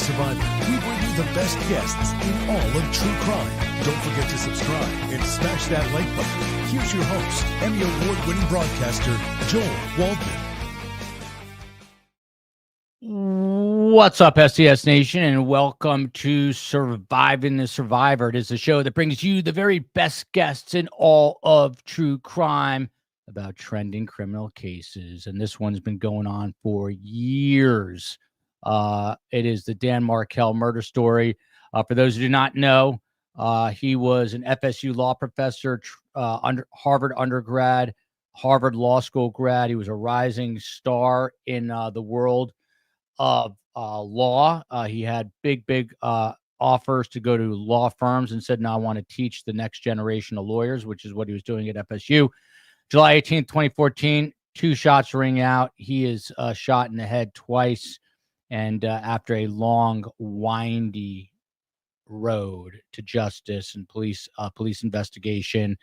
Survivor, we bring you the best guests in all of true crime. Don't forget to subscribe and smash that like button. Here's your host, Emmy Award-winning broadcaster, Joel Waldman. What's up, SCS Nation, and welcome to Surviving the Survivor. It is a show that brings you the very best guests in all of true crime about trending criminal cases, and this one's been going on for years. It is the Dan Markel murder story. For those who do not know, he was an FSU law professor, Harvard undergrad, Harvard Law School grad. He was a rising star in the world of law. He had big offers to go to law firms and said, no, I want to teach the next generation of lawyers, which is what he was doing at FSU. July 18th, 2014, 2 shots ring out. He is shot in the head twice. And after a long, windy road to justice and police investigation,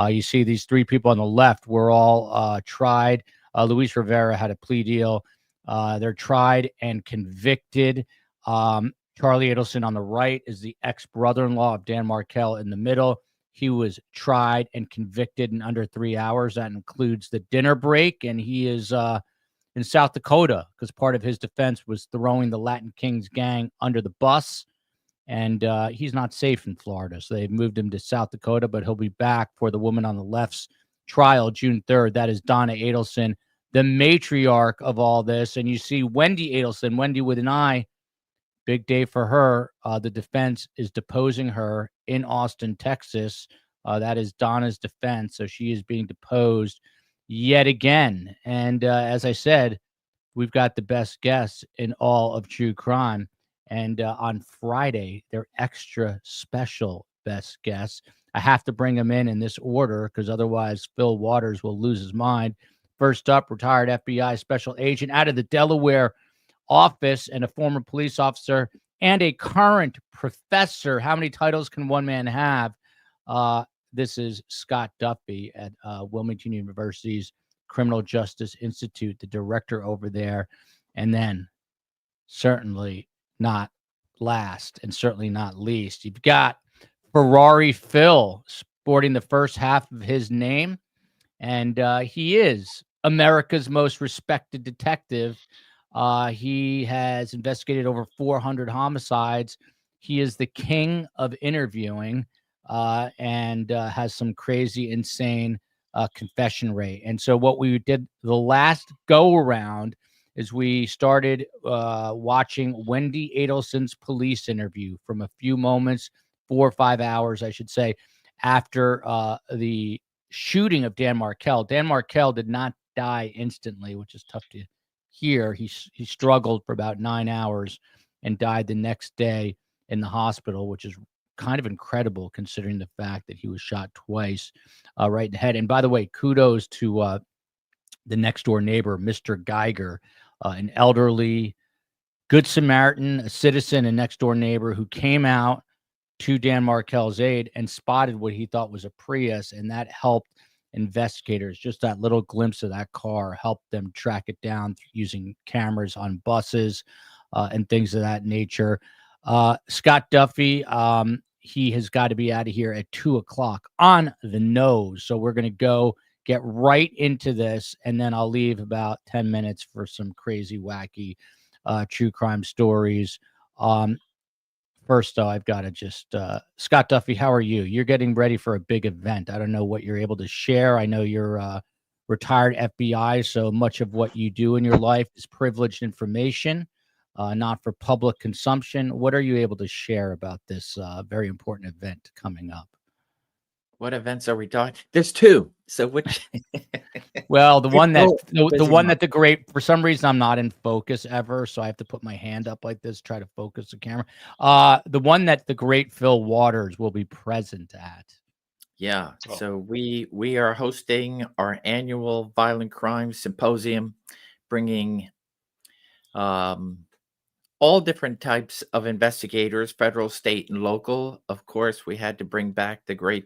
you see these 3 people on the left were all tried. Luis Rivera had a plea deal. They're tried and convicted. Charlie Adelson on the right is the ex-brother-in-law of Dan Markel in the middle. He was tried and convicted in under 3 hours. That includes the dinner break, and he is in South Dakota because part of his defense was throwing the Latin Kings gang under the bus, and he's not safe in Florida, so they've moved him to South Dakota, but he'll be back for the woman on the left's trial June 3rd. That is Donna Adelson, the matriarch of all this. And you see Wendi Adelson, Wendi with an I, big day for her. The defense is deposing her in Austin, Texas. That is Donna's defense. So she is being deposed yet again. And as I said, we've got the best guests in all of true crime. And on Friday, they're extra special best guests. I have to bring them in this order because otherwise Fil Waters will lose his mind. First up, retired FBI special agent out of the Delaware office and a former police officer and a current professor. How many titles can one man have? This is Scott Duffey at Wilmington University's Criminal Justice Institute, the director over there. And then certainly not last and certainly not least, you've got Ferrari Phil sporting the first half of his name. And he is America's most respected detective. He has investigated over 400 homicides. He is the king of interviewing and has some crazy, insane confession rate. And so what we did the last go around is we started watching Wendi Adelson's police interview from a few moments, 4 or 5 hours, I should say, after the shooting of Dan Markel. Dan Markel did not die instantly, which is tough to hear. He struggled for about 9 hours and died the next day in the hospital, which is kind of incredible considering the fact that he was shot twice right in the head. And by the way, kudos to the next door neighbor, Mr. Geiger, an elderly good Samaritan, a citizen and next door neighbor who came out to Dan Markel's aid and spotted what he thought was a Prius, and that helped investigators. Just that little glimpse of that car helped them track it down using cameras on buses and things of that nature. Scott Duffey, he has got to be out of here at 2:00 on the nose. So we're going to go get right into this, and then I'll leave about 10 minutes for some crazy, wacky true crime stories. First, though, I've got to just, Scott Duffey, how are you? You're getting ready for a big event. I don't know what you're able to share. I know you're retired FBI, so much of what you do in your life is privileged information, not for public consumption. What are you able to share about this very important event coming up? What events are we talking? There's 2. So which? Well, the one that the great, for some reason I'm not in focus ever, so I have to put my hand up like this, try to focus the camera. The one that the great Fil Waters will be present at. Yeah. So we are hosting our annual violent crime symposium, bringing all different types of investigators, federal, state, and local. Of course, we had to bring back the great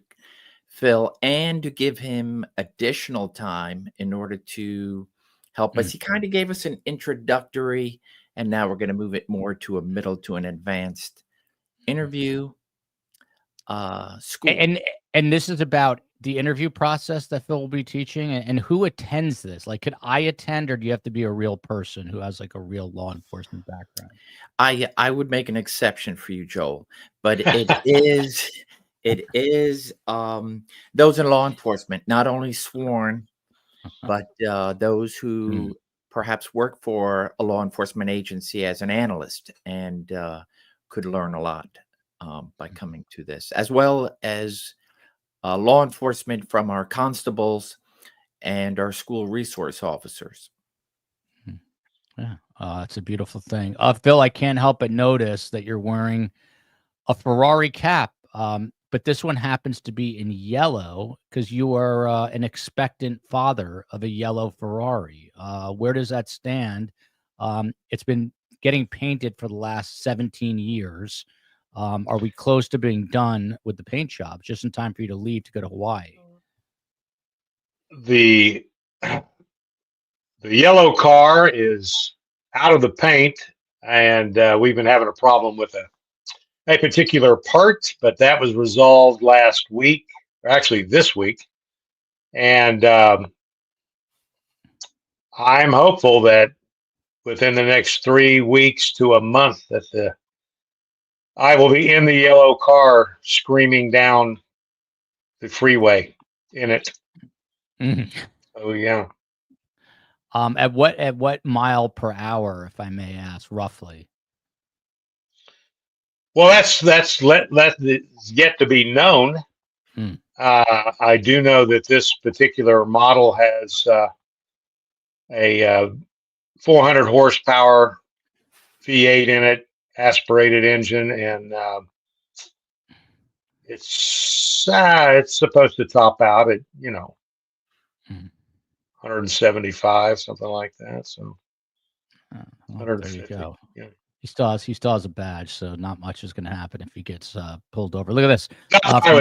Fil and to give him additional time in order to help us. He kind of gave us an introductory And now we're going to move it more to a middle to an advanced interview school. And this is about the interview process that Phil will be teaching, and who attends this? Like, could I attend, or do you have to be a real person who has like a real law enforcement background? I would make an exception for you, Joel, but it is those in law enforcement, not only sworn, but those who perhaps work for a law enforcement agency as an analyst and could learn a lot by coming to this, as well as law enforcement from our constables and our school resource officers. Yeah, it's a beautiful thing. Phil, I can't help but notice that you're wearing a Ferrari cap, but this one happens to be in yellow because you are an expectant father of a yellow Ferrari. Where does that stand? It's been getting painted for the last 17 years. Are we close to being done with the paint job, just in time for you to leave to go to Hawaii? The yellow car is out of the paint, and we've been having a problem with a particular part, but that was resolved last week, or actually this week. And I'm hopeful that within the next 3 weeks to a month that I will be in the yellow car screaming down the freeway in it. Oh yeah. At what mile per hour, if I may ask, roughly? Well, that's yet to be known. I do know that this particular model has a 400 horsepower V8 in it, aspirated engine, and it's supposed to top out at 175, something like that. So well, 150. there you go. Yeah. He still has a badge, so not much is going to happen if he gets pulled over. Look at this. Not that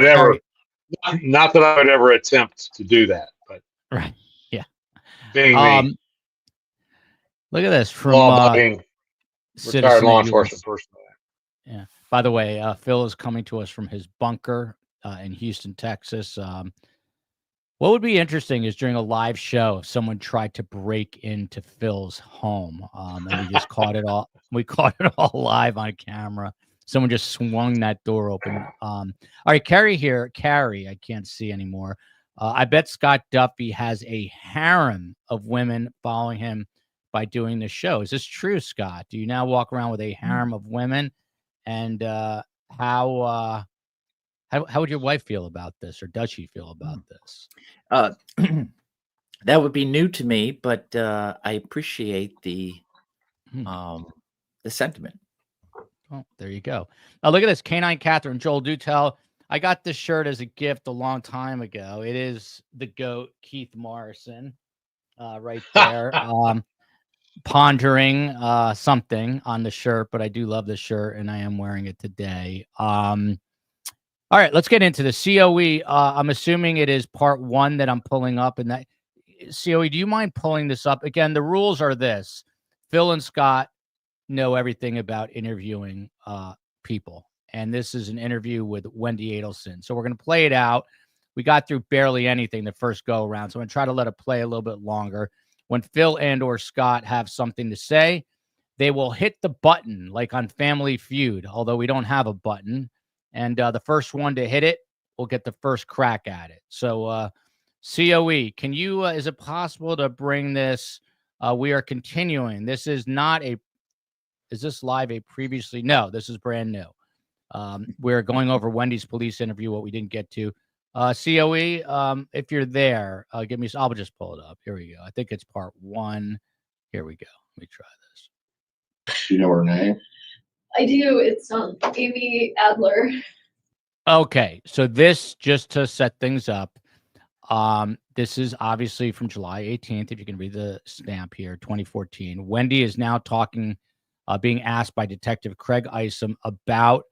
I would ever attempt to do that, but right, yeah. Being the look at this from law-abiding retired law enforcement person. Yeah. By the way, Phil is coming to us from his bunker in Houston, Texas. What would be interesting is during a live show, if someone tried to break into Phil's home, and we just caught it all. We caught it all live on camera. Someone just swung that door open. All right, Carrie here. Carrie, I can't see anymore. I bet Scott Duffey has a harem of women following him by doing the show. Is this true, Scott? Do you now walk around with a harem of women? And how would your wife feel about this, or does she feel about this? That would be new to me, but I appreciate the sentiment. Oh, there you go. Look at this. Canine Catherine. Joel, do tell. I got this shirt as a gift a long time ago. It is the GOAT, Keith Morrison, right there. Pondering something on the shirt, but I do love the shirt, and I am wearing it today. All right, let's get into the COE. I'm assuming it is part 1 that I'm pulling up. And that COE, do you mind pulling this up? Again, the rules are this. Phil and Scott know everything about interviewing people. And this is an interview with Wendi Adelson. So we're going to play it out. We got through barely anything the first go around. So I'm going to try to let it play a little bit longer. When Phil and or Scott have something to say, they will hit the button like on Family Feud, although we don't have a button. And the first one to hit it will get the first crack at it. So COE, can you, is it possible to bring this? We are continuing. This is not is this live a previously? No, this is brand new. We're going over Wendy's police interview, what we didn't get to. COE, if you're there, give me, I'll just pull it up. Here we go. I think it's part 1. Here we go. Let me try this. You know her name? I do. It's Amy Adler. Okay, so this, just to set things up, this is obviously from July 18th, if you can read the stamp here, 2014. Wendi is now talking, being asked by Detective Craig Isom about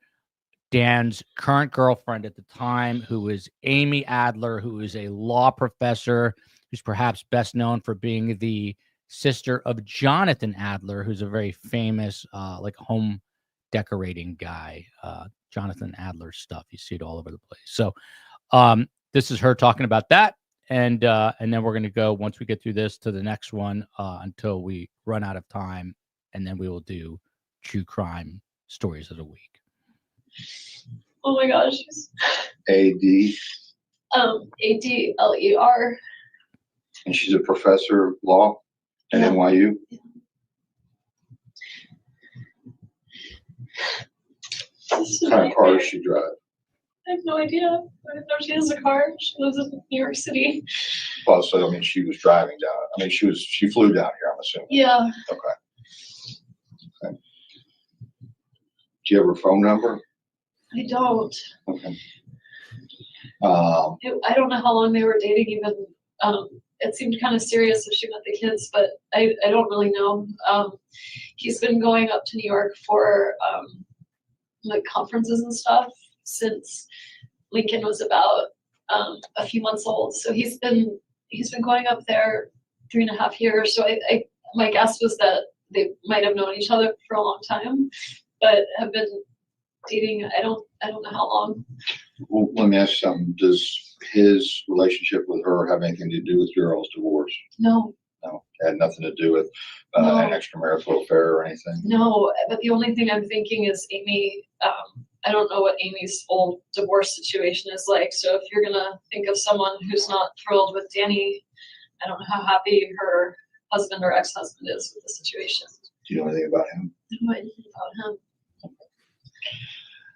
Dan's current girlfriend at the time, who is Amy Adler, who is a law professor, who's perhaps best known for being the sister of Jonathan Adler, who's a very famous like home decorating guy. Jonathan Adler stuff. You see it all over the place. So this is her talking about that. And then we're going to go, once we get through this, to the next one until we run out of time. And then we will do true crime stories of the week. Oh my gosh. A.D. Adler. And she's a professor of law at Yeah. NYU. What kind of car does she drive? I have no idea. I don't know if she has a car. She lives in New York City. Well, so I mean, she was driving down. I mean, she flew down here, I'm assuming. Yeah. Okay. Do you have her phone number? I don't. Okay. I don't know how long they were dating even. It seemed kind of serious if she met the kids, but I don't really know. He's been going up to New York for like conferences and stuff since Lincoln was about a few months old. So he's been going up there 3.5 years. So I my guess was that they might have known each other for a long time, but have been dating. I don't know how long. Well, let me ask you something. Does his relationship with her have anything to do with your all's divorce? No. No, it had nothing to do with No. an extramarital affair or anything. No, but the only thing I'm thinking is Amy. I don't know what Amy's old divorce situation is like. So if you're gonna think of someone who's not thrilled with Danny, I don't know how happy her husband or ex-husband is with the situation. Do you know anything about him? I don't know anything about him.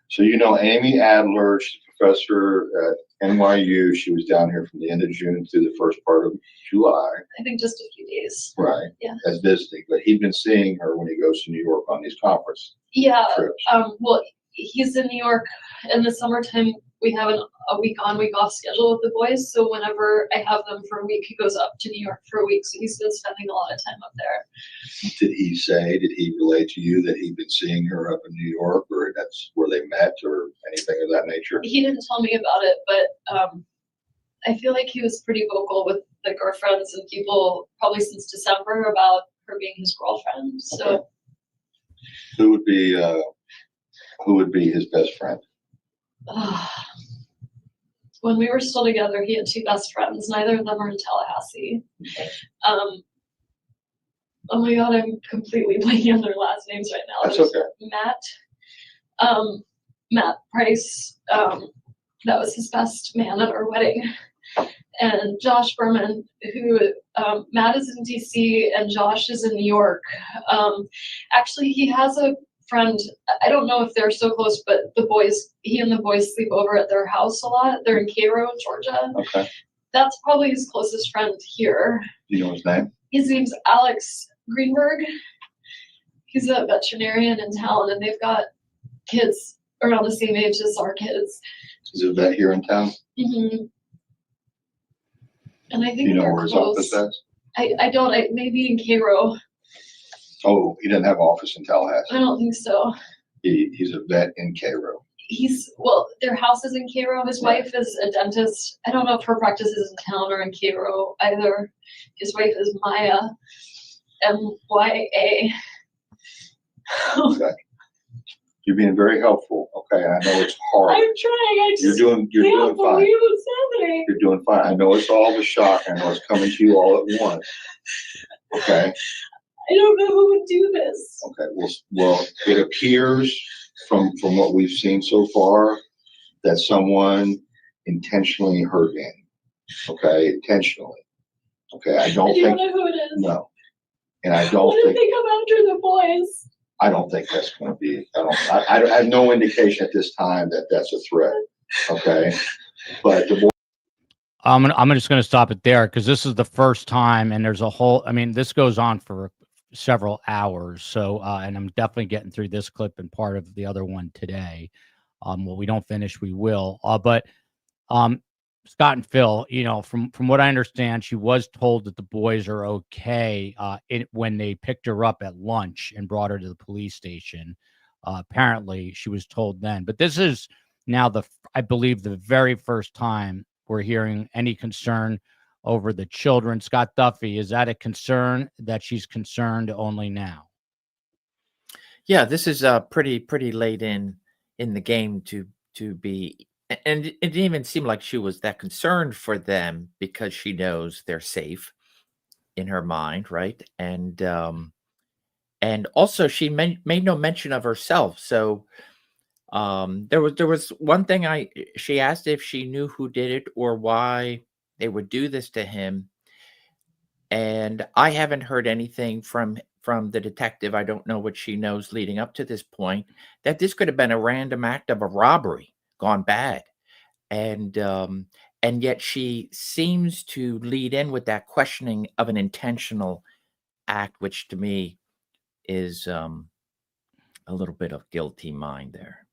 So you know Amy Adler, she's a professor at NYU. She was down here from the end of June through the first part of July. I think just a few days. Right. Yeah. As visiting, but he'd been seeing her when he goes to New York on these conference Yeah. trips. Well, he's in New York in the summertime. We have a week on, week off schedule with the boys. So whenever I have them for a week, he goes up to New York for a week. So he's been spending a lot of time up there. Did he relay to you that he'd been seeing her up in New York, or that's where they met, or anything of that nature? He didn't tell me about it, but I feel like he was pretty vocal with the girlfriends and people probably since December about her being his girlfriend. So Okay. Who would be his best friend? when we were still together, he had two best friends. Neither of them are in Tallahassee. Oh my God, I'm completely blanking on their last names right now. That's okay. Matt Price, that was his best man at our wedding. And Josh Berman, who Matt is in DC and Josh is in New York. Actually, he has a friend. I don't know if they're so close, but he and the boys sleep over at their house a lot. They're in Cairo, Georgia. Okay. That's probably his closest friend here. Do you know his name? His name's Alex Greenberg. He's a veterinarian in town, and they've got kids around the same age as our kids. Is a vet here in town? Mm-hmm. And I think Do you know they're where his close. office is? I don't. Maybe in Cairo. Oh, he doesn't have office in Tallahassee. I don't think so. He's a vet in Cairo. Their house is in Cairo. His wife is a dentist. I don't know if her practice is in town or in Cairo either. His wife is Maya, M-Y-A. Okay. You're being very helpful. Okay, I know it's hard. I'm trying. You're doing can't fine. believe what's happening. You're doing fine. I know it's all of a shock. I know it's coming to you all at once. Okay. I don't know who would do this. Okay. Well, it appears from what we've seen so far that someone intentionally hurt Annie. Okay, intentionally. Okay, I don't You think don't know who it is. no, and I don't What if think they come after the boys? I don't think that's going to be. I have no indication at this time that that's a threat. Okay, but the boy. I'm just going to stop it there because this is the first time, and there's a whole. I mean, this goes on for several hours. So, and I'm definitely getting through this clip and part of the other one today. Well, we don't finish, we will. But Scott and Phil, you know, from what I understand, she was told that the boys are okay when they picked her up at lunch and brought her to the police station. Apparently, she was told then. But this is now I believe, the very first time we're hearing any concern over the children. Scott Duffey, is that a concern that she's concerned only now? Yeah, this is pretty late in the game to be, and it didn't even seem like she was that concerned for them because she knows they're safe in her mind, right? And also she made no mention of herself. So there was one thing she asked if she knew who did it or why they would do this to him, and I haven't heard anything from the detective. I don't know what she knows leading up to this point, that this could have been a random act of a robbery gone bad. And yet she seems to lead in with that questioning of an intentional act, which to me is a little bit of guilty mind there.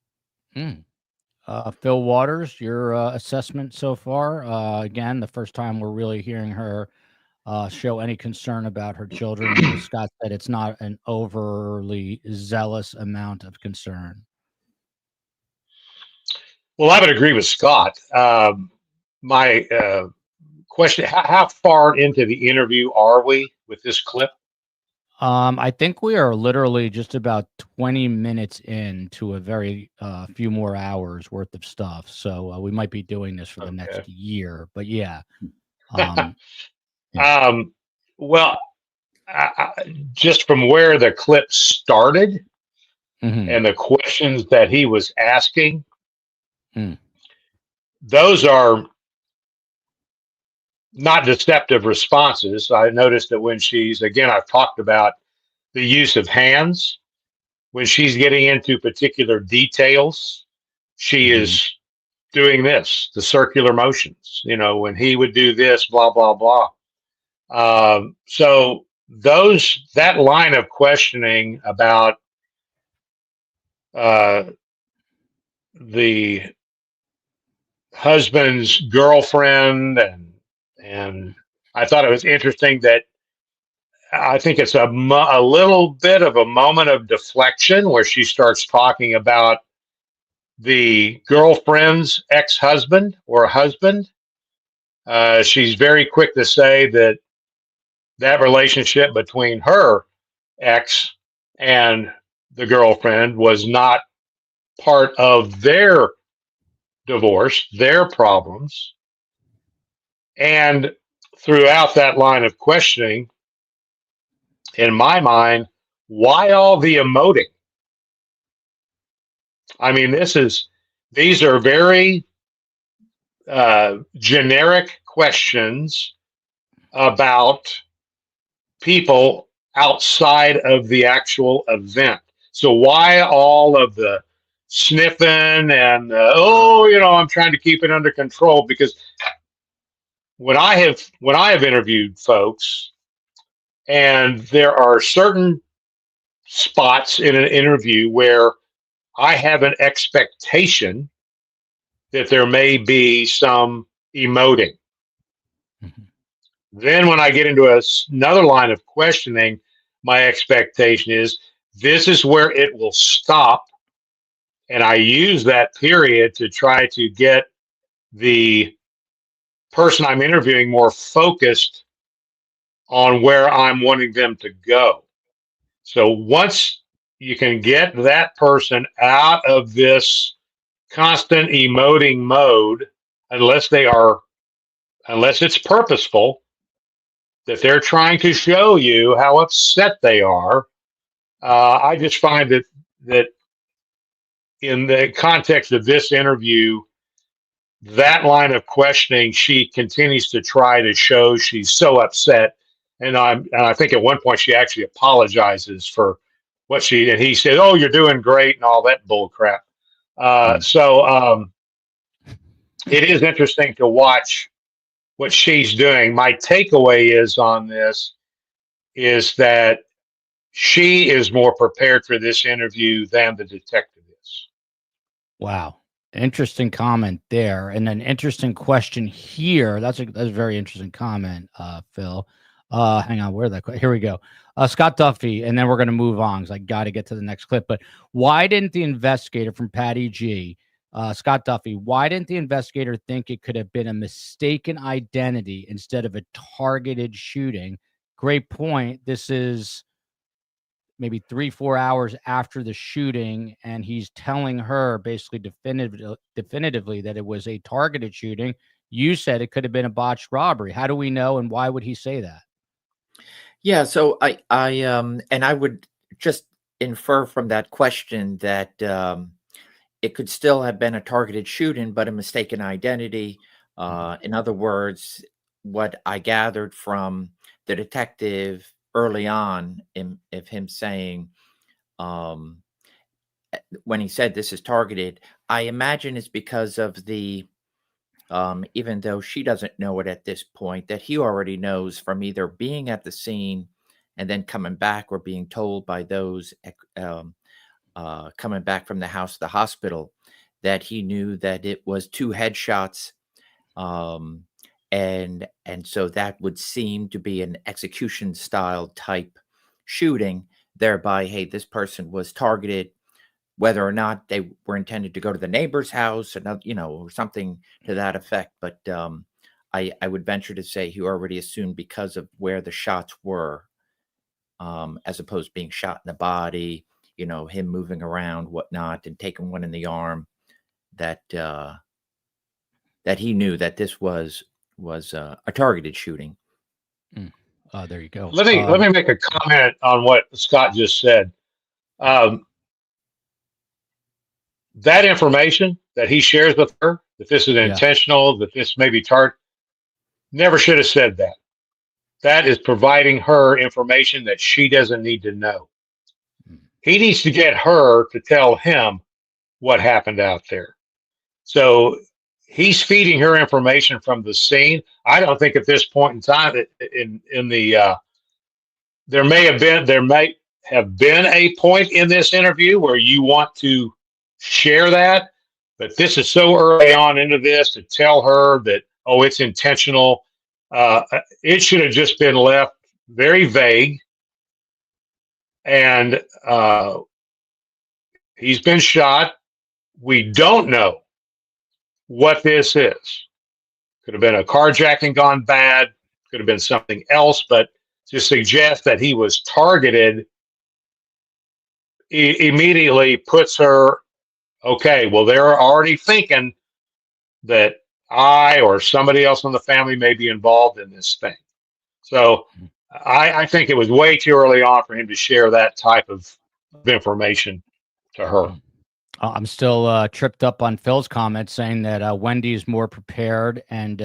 Fil Waters, your assessment so far? Again, the first time we're really hearing her show any concern about her children. As Scott said, it's not an overly zealous amount of concern. Well, I would agree with Scott. My question: how far into the interview are we with this clip? I think we are literally just about 20 minutes into a very few more hours worth of stuff. So we might be doing this for the next year. But yeah. Well, just from where the clip started and the questions that he was asking, those are not deceptive responses. I noticed that when I've talked about the use of hands, when she's getting into particular details, she is doing this, the circular motions, when he would do this, blah, blah, blah. So that line of questioning about the husband's girlfriend, and I thought it was interesting that I think it's a little bit of a moment of deflection where she starts talking about the girlfriend's ex-husband or husband. She's very quick to say that relationship between her ex and the girlfriend was not part of their divorce, their problems. And throughout that line of questioning, in my mind, why all the emoting? I mean, these are very generic questions about people outside of the actual event. So why all of the sniffing and I'm trying to keep it under control? Because when I have interviewed folks, and there are certain spots in an interview where I have an expectation that there may be some emoting. Then when I get into another line of questioning, my expectation is this is where it will stop. And I use that period to try to get the person I'm interviewing more focused on where I'm wanting them to go. So once you can get that person out of this constant emoting mode, unless it's purposeful, that they're trying to show you how upset they are. I just find that in the context of this interview, that line of questioning, she continues to try to show she's so upset. And I think at one point she actually apologizes for what and he said, "Oh, you're doing great," and all that bull crap. So it is interesting to watch what she's doing. My takeaway on this is that she is more prepared for this interview than the detective is. Wow. Interesting comment there. And an interesting question here. That's a very interesting comment, Phil. Hang on, here we go. Scott Duffey, and then we're going to move on because I got to get to the next clip. But why didn't the investigator from Patty G Scott Duffey, why didn't the investigator think it could have been a mistaken identity instead of a targeted shooting? Great point. This is maybe 3-4 hours after the shooting, and he's telling her basically definitively that it was a targeted shooting. You said it could have been a botched robbery. How do we know, and why would he say that? Yeah, so I would just infer from that question that it could still have been a targeted shooting, but a mistaken identity. In other words, what I gathered from the detective early on of him saying, when he said this is targeted, I imagine it's because of the, even though she doesn't know it at this point, that he already knows from either being at the scene and then coming back, or being told by those coming back from the house to the hospital, that he knew that it was 2 headshots. And so that would seem to be an execution style type shooting, thereby, hey, this person was targeted, whether or not they were intended to go to the neighbor's house, or, or something to that effect. But I would venture to say he already assumed, because of where the shots were, as opposed to being shot in the body, him moving around, whatnot, and taking one in the arm, that that he knew that this was a targeted shooting. There you go. Let me make a comment on what Scott just said. That information that he shares with her, that this is intentional, that this may be never should have said that. That is providing her information that she doesn't need to know. He needs to get her to tell him what happened out there. So he's feeding her information from the scene. I don't think at this point in time there may have been a point in this interview where you want to share that, but this is so early on into this to tell her that, oh, it's intentional. It should have just been left very vague. And he's been shot. We don't know what this is. Could have been a carjacking gone bad. Could have been something else. But to suggest that he was targeted immediately puts her, okay, well, they're already thinking that I or somebody else in the family may be involved in this thing. So I think it was way too early on for him to share that type of information to her. I'm still tripped up on Phil's comment saying that Wendi is more prepared, and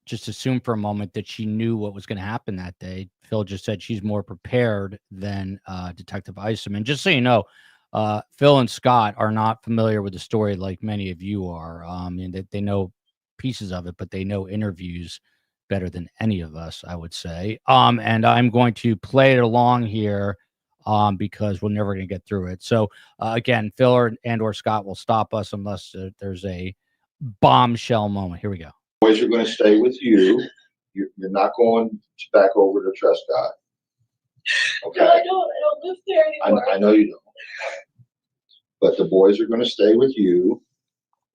just assume for a moment that she knew what was going to happen that day. Phil just said she's more prepared than Detective Isom. And just so you know, Phil and Scott are not familiar with the story like many of you are. And they know pieces of it, but they know interviews better than any of us, I would say. And I'm going to play it along here because we're never going to get through it. So again, Phil or Scott will stop us unless there's a bombshell moment. Here we go. Boys are going to stay with you. You're not going back over to Trescott. Okay. No, I don't live there anymore. I know you don't. But the boys are going to stay with you.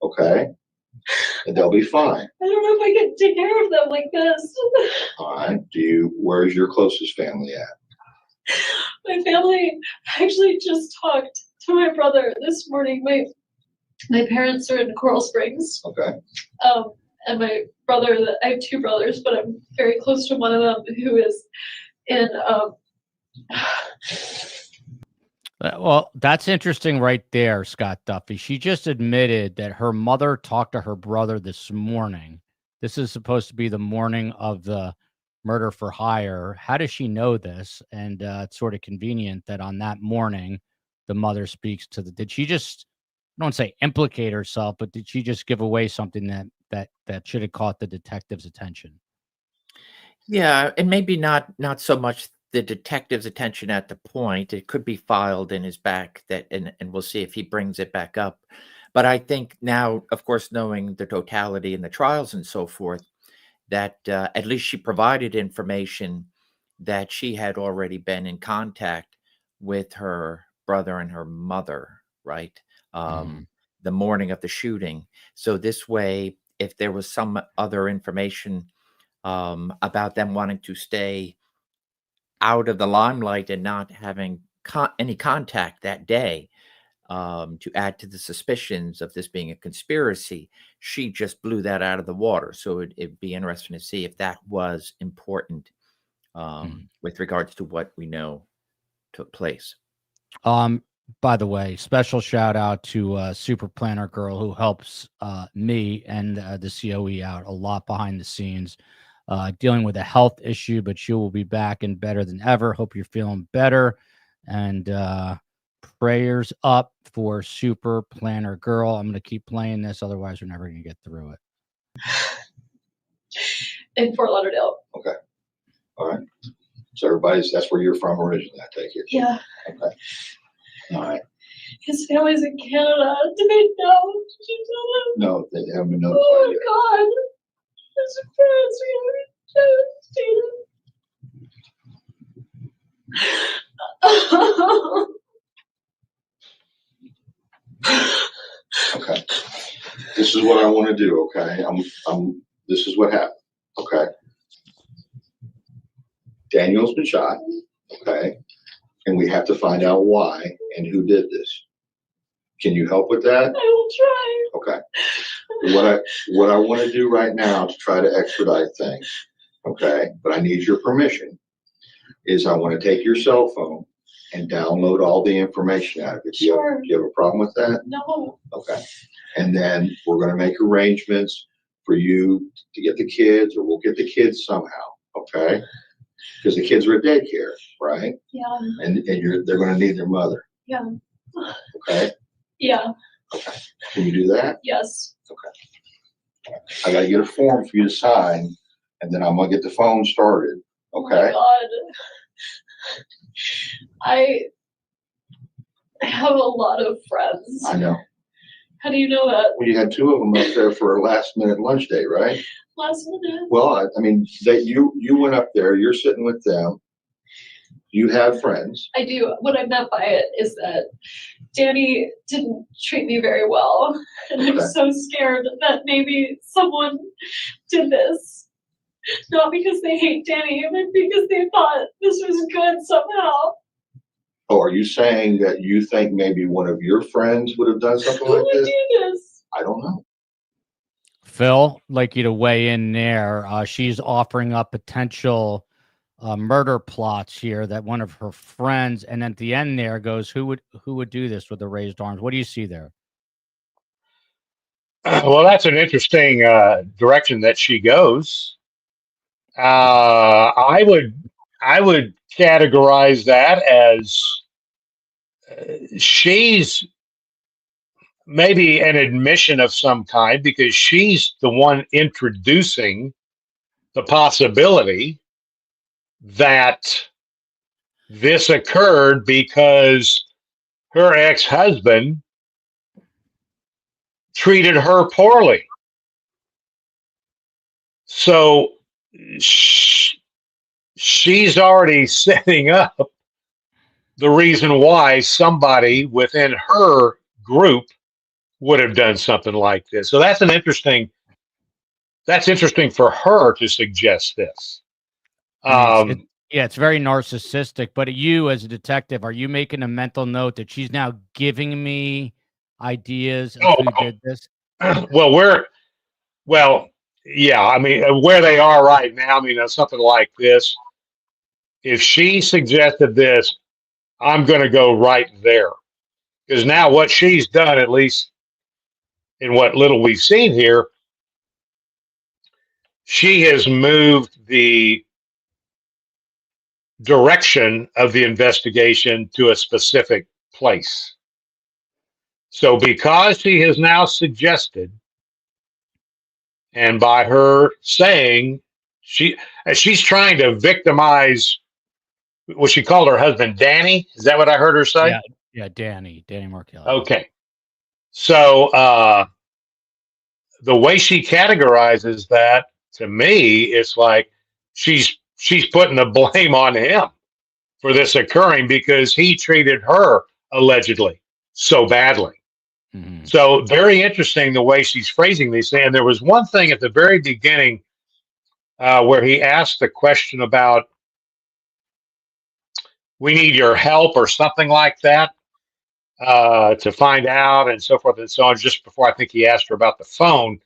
Okay. And they'll be fine. I don't know if I can take care of them like this. All right. Where's your closest family at? My family actually just talked to my brother this morning. My parents are in Coral Springs. Okay. And my brother, I have 2 brothers, but I'm very close to one of them who is in well, that's interesting right there, Scott Duffey. She just admitted that her mother talked to her brother this morning. This is supposed to be the morning of the murder for hire. How does she know this? And it's sort of convenient that on that morning, the mother speaks to did she just, I don't say implicate herself, but did she just give away something that should have caught the detective's attention? Yeah, and maybe not so much the detective's attention at the point. It could be filed in his back, and we'll see if he brings it back up. But I think now, of course, knowing the totality and the trials and so forth, that at least she provided information that she had already been in contact with her brother and her mother, right? the morning of the shooting. So this way, if there was some other information about them wanting to stay out of the limelight and not having any contact that day, to add to the suspicions of this being a conspiracy, she just blew that out of the water. So it'd be interesting to see if that was important with regards to what we know took place. By the way, special shout out to Super Planner Girl, who helps me and the COE out a lot behind the scenes, dealing with a health issue, but she will be back and better than ever. Hope you're feeling better, and prayers up for Super Planner Girl. I'm going to keep playing this, otherwise we're never going to get through it. In Fort Lauderdale. Okay. All right. So that's where you're from originally, I take it. Yeah. Okay. All right. His family's in Canada. Do they know? Did you tell them? No, they haven't been notified Oh yet. God. His parents are Okay. This is what I want to do, okay? This is what happened, okay? Daniel's been shot, okay? And we have to find out why and who did this. Can you help with that? I will try. Okay. What I want to do right now to try to expedite things, okay, but I need your permission, is I want to take your cell phone and download all the information out of it. Sure. Do you have a problem with that? No. Okay. And then we're going to make arrangements for you to get the kids, or we'll get the kids somehow, okay? Because the kids are at daycare, right? Yeah. And they're going to need their mother. Yeah. Okay. Yeah. Okay. Can you do that? Yes. Okay. I got to get a form for you to sign, and then I'm going to get the phone started. Okay. Oh my God. I have a lot of friends. I know. How do you know that? Well, you had two of them up there for a last-minute lunch date, right? Last minute. Well, I mean, you went up there. You're sitting with them. You have friends. I do. What I meant by it is that Danny didn't treat me very well, and I'm Okay. so scared that maybe someone did this. Not because they hate Danny, but because they thought this was good somehow. Oh, are you saying that you think maybe one of your friends would have done something Who like would this? do this? I don't know. Phil, like you to weigh in there. She's offering up potential murder plots here, that one of her friends, and at the end there goes, who would do this with the raised arms? What do you see there? Well, that's an interesting direction that she goes. I would categorize that as she's maybe an admission of some kind, because she's the one introducing the possibility that this occurred because her ex-husband treated her poorly. So she's already setting up the reason why somebody within her group would have done something like this. So that's interesting for her to suggest this. It's very narcissistic, but you as a detective, are you making a mental note that she's now giving me ideas of who did this? Yeah, I mean, where they are right now, I mean, something like this, if she suggested this, I'm going to go right there. Because now what she's done, at least in what little we've seen here, she has moved the direction of the investigation to a specific place. So because she has now suggested, and by her saying, she's trying to victimize, what she called her husband, Danny. Is that what I heard her say? Yeah, Danny Markel. Okay. So the way she categorizes that, to me, it's like she's putting the blame on him for this occurring because he treated her allegedly so badly. So very interesting the way she's phrasing these things. And there was one thing at the very beginning where he asked the question about, we need your help or something like that to find out and so forth and so on, just before I think he asked her about the phone.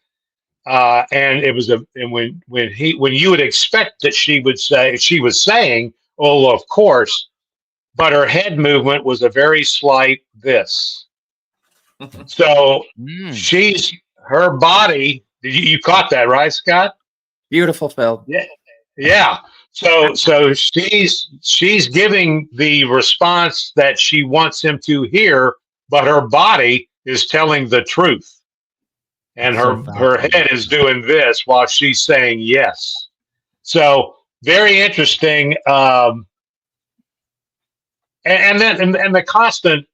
And it was when you would expect that she would say, she was saying, oh, well, of course, but her head movement was a very slight this. So her body, you caught that, right, Scott? Beautiful, Phil. Yeah. Yeah. So she's giving the response that she wants him to hear, but her body is telling the truth. And her head is doing this while she's saying yes. So very interesting. And the constant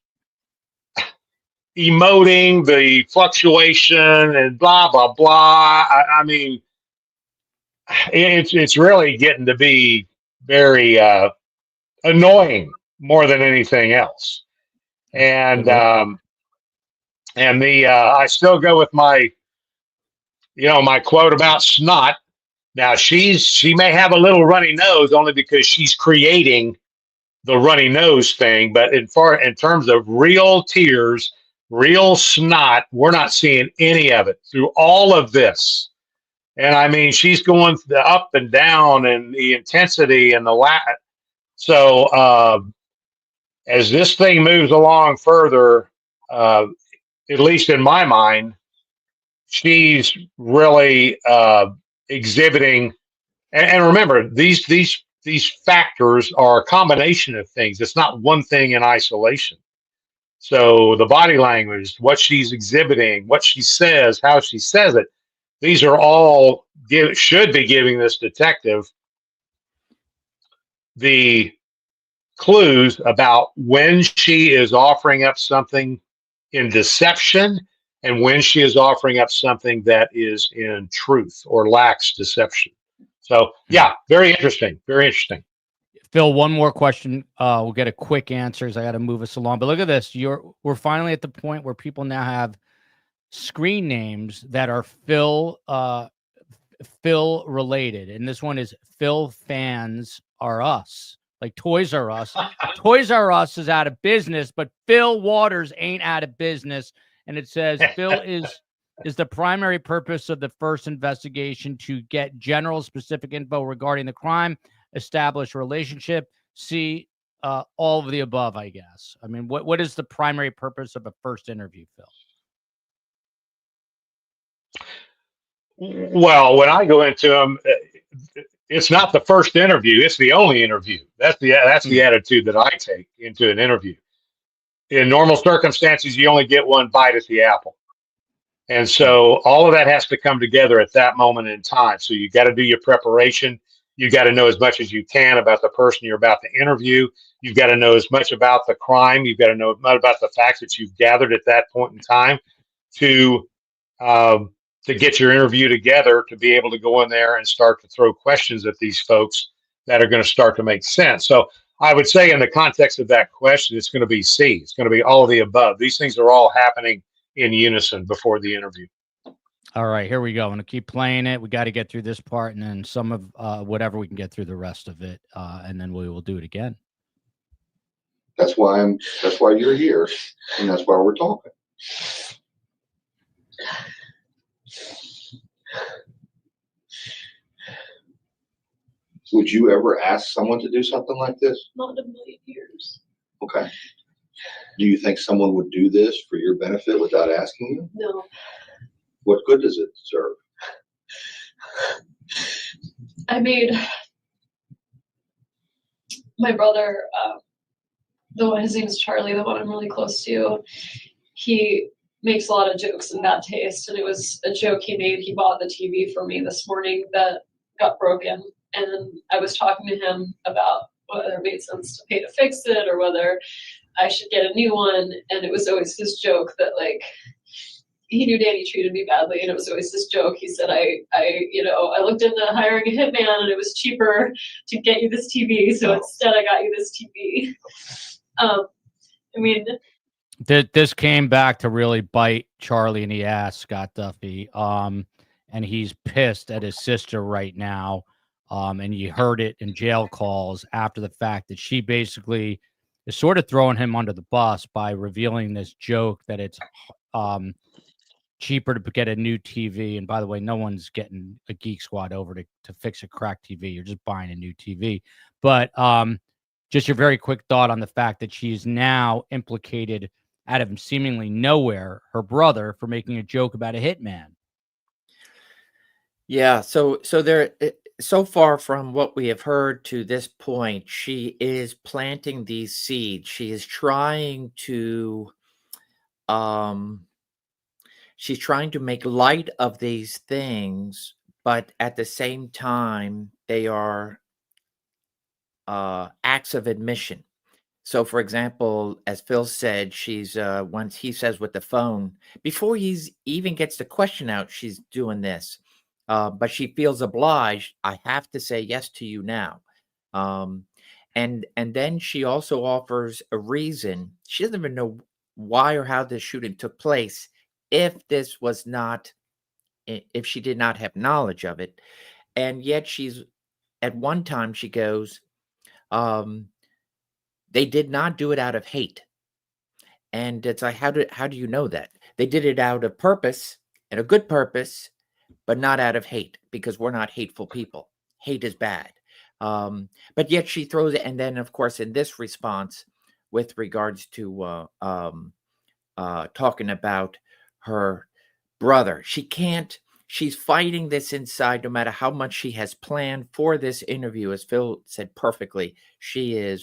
emoting, the fluctuation, and blah blah blah. I mean, it's really getting to be very annoying more than anything else. And I still go with my quote about snot. Now she may have a little runny nose only because she's creating the runny nose thing, but in terms of real tears, real snot, we're not seeing any of it through all of this. And I mean, she's going the up and down and the intensity and the So as this thing moves along further, at least in my mind, she's really exhibiting. And remember, these factors are a combination of things. It's not one thing in isolation. So the body language, what she's exhibiting, what she says, how she says it, these are all should be giving this detective the clues about when she is offering up something in deception and when she is offering up something that is in truth or lacks deception. So yeah, very interesting. Very interesting. Phil, one more question. We'll get a quick answers. I got to move us along. But look at this. We're finally at the point where people now have screen names that are Phil related. And this one is Phil Fans Are Us. Like Toys R Us. Toys R Us is out of business, but Fil Waters ain't out of business. And it says Phil is the primary purpose of the first investigation to get general specific info regarding the crime, establish a relationship, see all of the above, I guess. I mean, what is the primary purpose of a first interview, Phil? Well, when I go into them, it's not the first interview; it's the only interview. That's the attitude that I take into an interview. In normal circumstances, you only get one bite at the apple, and so all of that has to come together at that moment in time. So you got to do your preparation. You got to know as much as you can about the person you're about to interview. You've got to know as much about the crime. You've got to know about the facts that you've gathered at that point in time to get your interview together, to be able to go in there and start to throw questions at these folks that are going to start to make sense. So I would say in the context of that question, it's going to be C. It's going to be all of the above. These things are all happening in unison before the interview. All right, here we go. I'm going to keep playing it. We got to get through this part and then some of whatever we can get through the rest of it. And then we will do it again. That's why you're here. And that's why we're talking. Would you ever ask someone to do something like this? Not in a million years. Okay. Do you think someone would do this for your benefit without asking you? No. What good does it serve? I made my brother, his name is Charlie, the one I'm really close to. He makes a lot of jokes in bad taste, and it was a joke he made. He bought the TV for me this morning that got broken, and I was talking to him about whether it made sense to pay to fix it or whether I should get a new one. And it was always his joke that, like, he knew Danny treated me badly, and it was always this joke. He said, I looked into hiring a hitman, and it was cheaper to get you this TV, so instead I got you this TV. I mean, This came back to really bite Charlie in the ass, Scott Duffey. And he's pissed at his sister right now. And you heard it in jail calls after the fact that she basically is sort of throwing him under the bus by revealing this joke that it's cheaper to get a new TV. And by the way, no one's getting a Geek Squad over to fix a cracked TV. You're just buying a new TV. But just your very quick thought on the fact that she's now implicated out of seemingly nowhere her brother for making a joke about a hitman. Yeah, so there, so far from what we have heard to this point, she is planting these seeds. She is trying to she's trying to make light of these things, but at the same time they are acts of admission. So, for example, as Phil said, she's once he says with the phone, before he's even gets the question out, she's doing this. But she feels obliged. I have to say yes to you now. And then she also offers a reason. She doesn't even know why or how this shooting took place if this was not, if she did not have knowledge of it. And yet she's, at one time she goes, they did not do it out of hate. And it's like, how do you know that? They did it out of purpose, and a good purpose, but not out of hate, because we're not hateful people. Hate is bad. But yet she throws it. And then, of course, in this response, with regards to talking about her brother, she's fighting this inside, no matter how much she has planned for this interview. As Phil said perfectly, she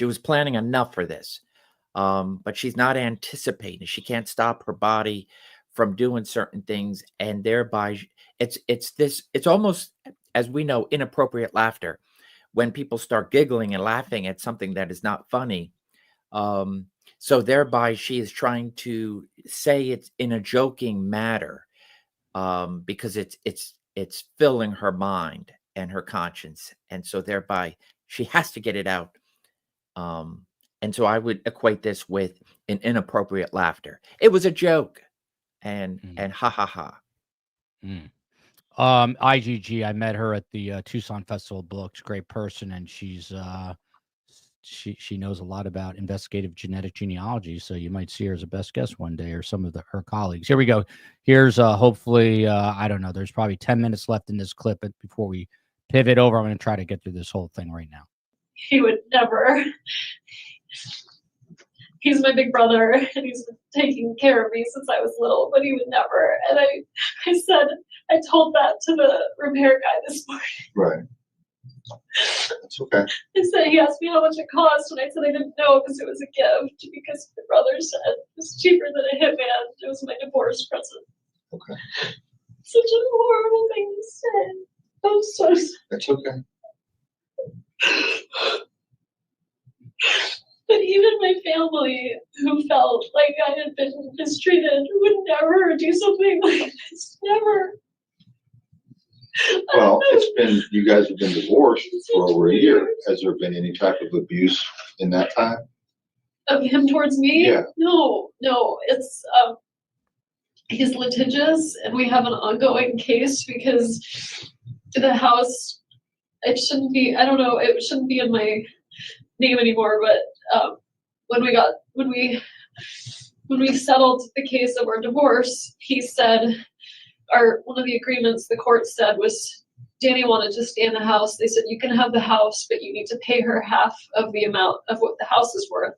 was planning enough for this, but she's not anticipating. She can't stop her body from doing certain things, and thereby it's almost, as we know, inappropriate laughter when people start giggling and laughing at something that is not funny. So thereby she is trying to say it's in a joking manner, because it's filling her mind and her conscience, and so thereby she has to get it out. And so I would equate this with an inappropriate laughter. It was a joke. And ha ha ha. IGG, I met her at the Tucson Festival of Books. Great person, and she's she knows a lot about investigative genetic genealogy. So you might see her as a best guest one day, or some of her colleagues. Here we go. Here's hopefully I don't know. There's probably 10 minutes left in this clip, but before we pivot over, I'm going to try to get through this whole thing right now. He would never. He's my big brother, and he's been taking care of me since I was little, but he would never. And I told that to the repair guy this morning. Right. That's okay. I said, he asked me how much it cost, and I said I didn't know because it was a gift, because my brother said it's cheaper than a hitman. It was my divorce present. Okay. Such a horrible thing to say. I'm so sorry. That's okay. But even my family, who felt like I had been mistreated, would never do something like this. Never. Well, you guys have been divorced for over a year. Has there been any type of abuse in that time? Of him towards me? Yeah. No. It's he's litigious, and we have an ongoing case because the house, it shouldn't be in my name anymore, but when we settled the case of our divorce, he said, one of the agreements the court said was, Danny wanted to stay in the house. They said, you can have the house, but you need to pay her half of the amount of what the house is worth.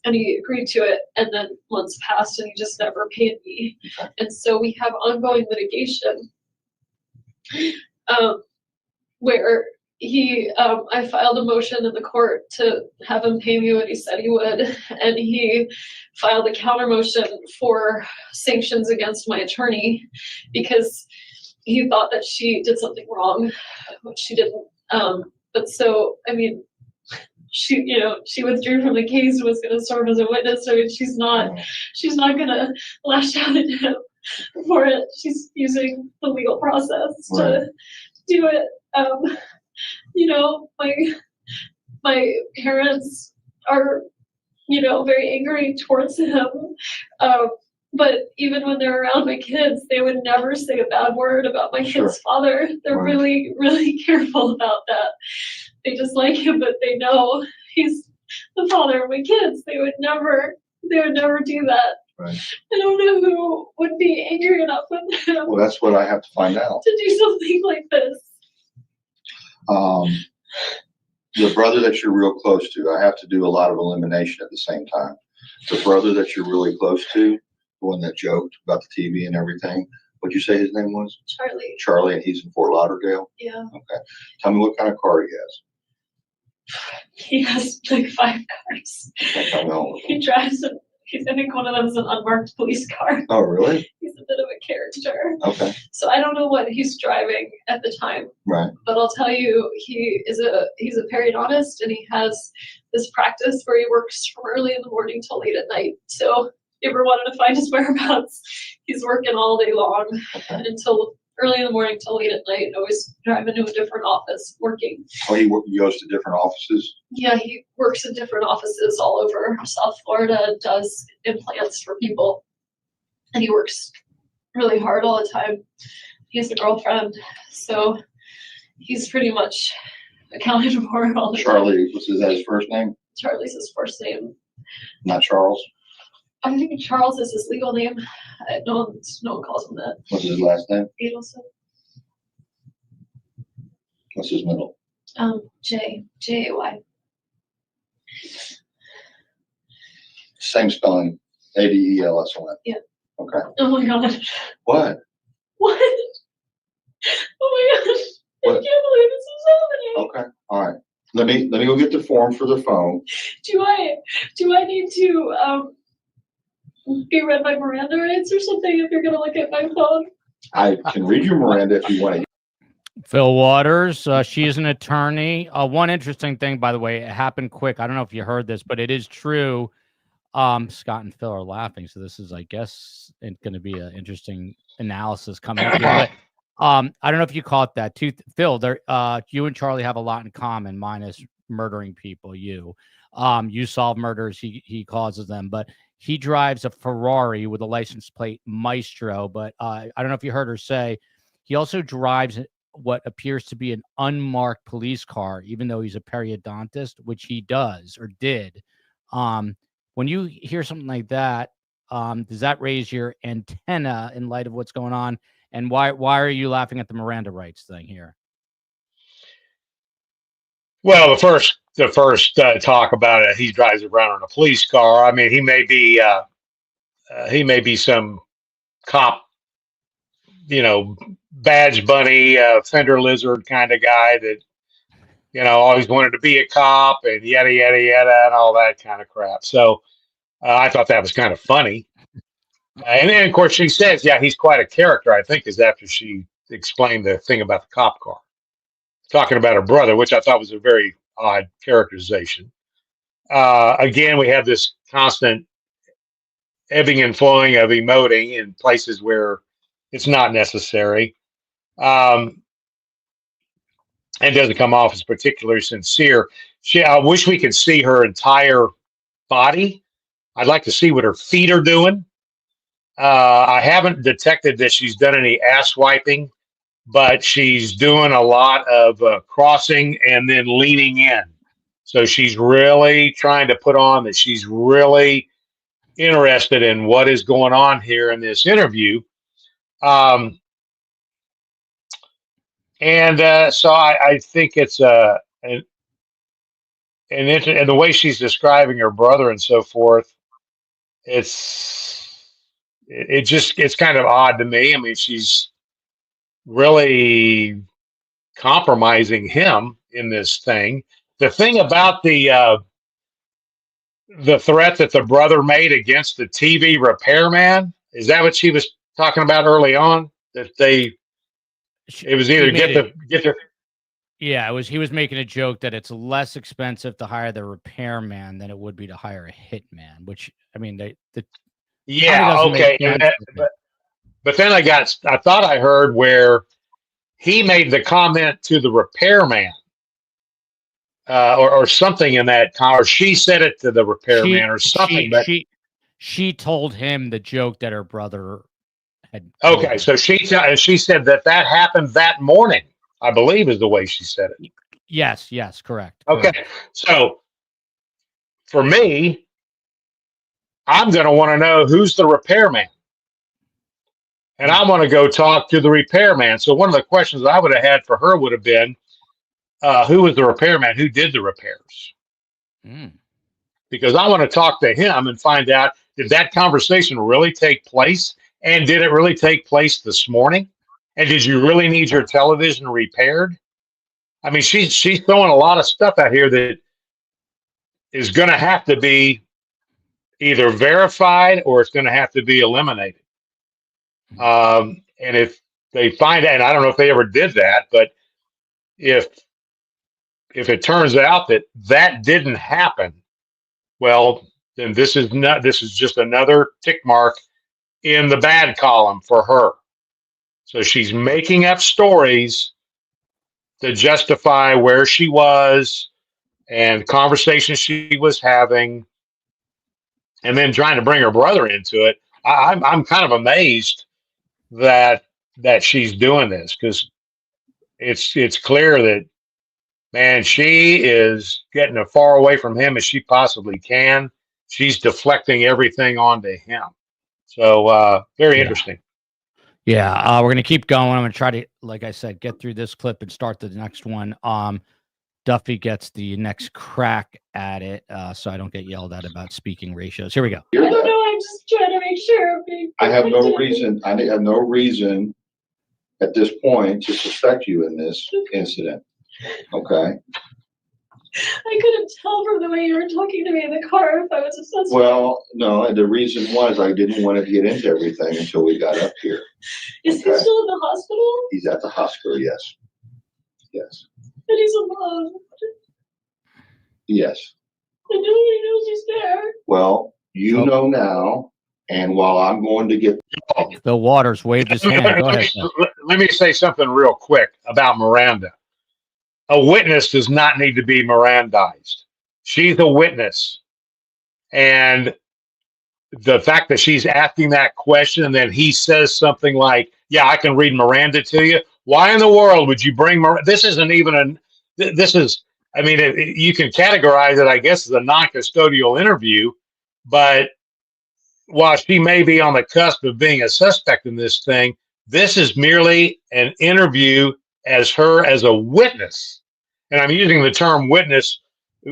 And he agreed to it, and then months passed and he just never paid me. And so we have ongoing litigation where I filed a motion in the court to have him pay me what he said he would, and he filed a counter motion for sanctions against my attorney because he thought that she did something wrong, which she didn't. But so, I mean, she withdrew from the case and was going to serve as a witness. So she's not going to lash out at him for it. She's using the legal process to do it. My parents are very angry towards him. But even when they're around my kids, they would never say a bad word about my kid's father. They're really, really careful about that. They just like him, but they know he's the father of my kids. They would never do that. Right. I don't know who would be angry enough with him. Well, that's what I have to find out. To do something like this. The brother that you're real close to, I have to do a lot of elimination at the same time. The brother that you're really close to, the one that joked about the TV and everything, what'd you say his name was? Charlie. Charlie, and he's in Fort Lauderdale? Yeah. Okay. Tell me what kind of car he has. He has like 5 cars. He drives them. I think one of them is an unmarked police car. Oh, really? He's a bit of a character. Okay. So I don't know what he's driving at the time. Right. But I'll tell you, he's a periodontist, and he has this practice where he works from early in the morning till late at night. So if you ever wanted to find his whereabouts, he's working all day long until early in the morning till late at night, always driving to a different office, working. Oh, he goes to different offices? Yeah, he works in different offices all over South Florida, does implants for people. And he works really hard all the time. He has a girlfriend, so he's pretty much accounted for all the Charlie, is that his first name? Charlie's his first name. Not Charles? I think Charles is his legal name. No one calls him that. What's his last name? Adelson. What's his middle? J-A-Y. Same spelling. Adelson. Yeah. Okay. Oh my god. What? What? Oh my gosh. I What? can't believe this is happening. Okay. All right. Let me go get the form for the phone. Do I need to be read by Miranda rights or something if you're gonna look at my phone? I can read you Miranda if you want to. Fil Waters, she is an attorney. One interesting thing, by the way, it happened quick. I don't know if you heard this, but it is true. Scott and Phil are laughing, so this is, I guess, going to be an interesting analysis coming up here. But, I don't know if you caught that too, Phil. You and Charlie have a lot in common, minus murdering people. You solve murders, he causes them, but he drives a Ferrari with a license plate Maestro. But I don't know if you heard her say he also drives what appears to be an unmarked police car, even though he's a periodontist, which he does or did. When you hear something like that, does that raise your antenna in light of what's going on? And why are you laughing at the Miranda rights thing here? Well, the first talk about it, he drives around in a police car. I mean, he may be some cop, badge bunny, fender lizard kind of guy that, always wanted to be a cop and yada, yada, yada, and all that kind of crap. So I thought that was kind of funny. And then, of course, she says, yeah, he's quite a character, I think, is after she explained the thing about the cop car. Talking about her brother, which I thought was a very odd characterization. Again, we have this constant ebbing and flowing of emoting in places where it's not necessary. And doesn't come off as particularly sincere. I wish we could see her entire body. I'd like to see what her feet are doing. I haven't detected that she's done any ass wiping, but she's doing a lot of crossing and then leaning in. So she's really trying to put on that she's really interested in what is going on here in this interview. So I think it's and the way she's describing her brother and so forth, it's kind of odd to me. I mean, she's really compromising him in this thing. The thing about the threat that the brother made against the TV repairman, is that what she was talking about early on? That it was either get the. Yeah, he was making a joke that it's less expensive to hire the repairman than it would be to hire a hitman, which, I mean, yeah, okay. But then I thought I heard where he made the comment to the repairman or something in that, or she said it to the repairman or something. She told him the joke that her brother had. Okay, so she said that happened that morning, I believe is the way she said it. Yes, correct. Okay, so for me, I'm going to want to know who's the repairman. And I want to go talk to the repairman. So one of the questions I would have had for her would have been, who was the repairman? Who did the repairs? Because I want to talk to him and find out, did that conversation really take place? And did it really take place this morning? And did you really need your television repaired? I mean, she's throwing a lot of stuff out here that is going to have to be either verified or it's going to have to be eliminated. And if they find out, and I don't know if they ever did that, but if it turns out that didn't happen, well, then this is just another tick mark in the bad column for her. So she's making up stories to justify where she was and conversations she was having, and then trying to bring her brother into it. I'm kind of amazed that she's doing this, because it's clear that, man, she is getting as far away from him as she possibly can. She's deflecting everything onto him. So very interesting. Yeah, we're going to keep going. I'm going to try to, like I said, get through this clip and start the next one. Duffey gets the next crack at it, so I don't get yelled at about speaking ratios. Here we go. I don't know. I'm just trying to make sure. I have no reason. I have no reason at this point to suspect you in this incident. Okay. I couldn't tell from the way you were talking to me in the car if I was a suspect. Well, no, the reason was I didn't want to get into everything until we got up here. Is he still in the hospital? He's at the hospital, yes. Yes. And he's alone. Yes. And nobody knows he's there. Well, you know now, and while I'm going to get... Fil Waters waved his hand. Go ahead. Let me say something real quick about Miranda. A witness does not need to be Mirandized. She's a witness. And the fact that she's asking that question and then he says something like, yeah, I can read Miranda to you. Why in the world would you bring Miranda? This isn't even I mean, you can categorize it, I guess, as a non-custodial interview, but while she may be on the cusp of being a suspect in this thing, this is merely an interview as a witness. And I'm using the term witness.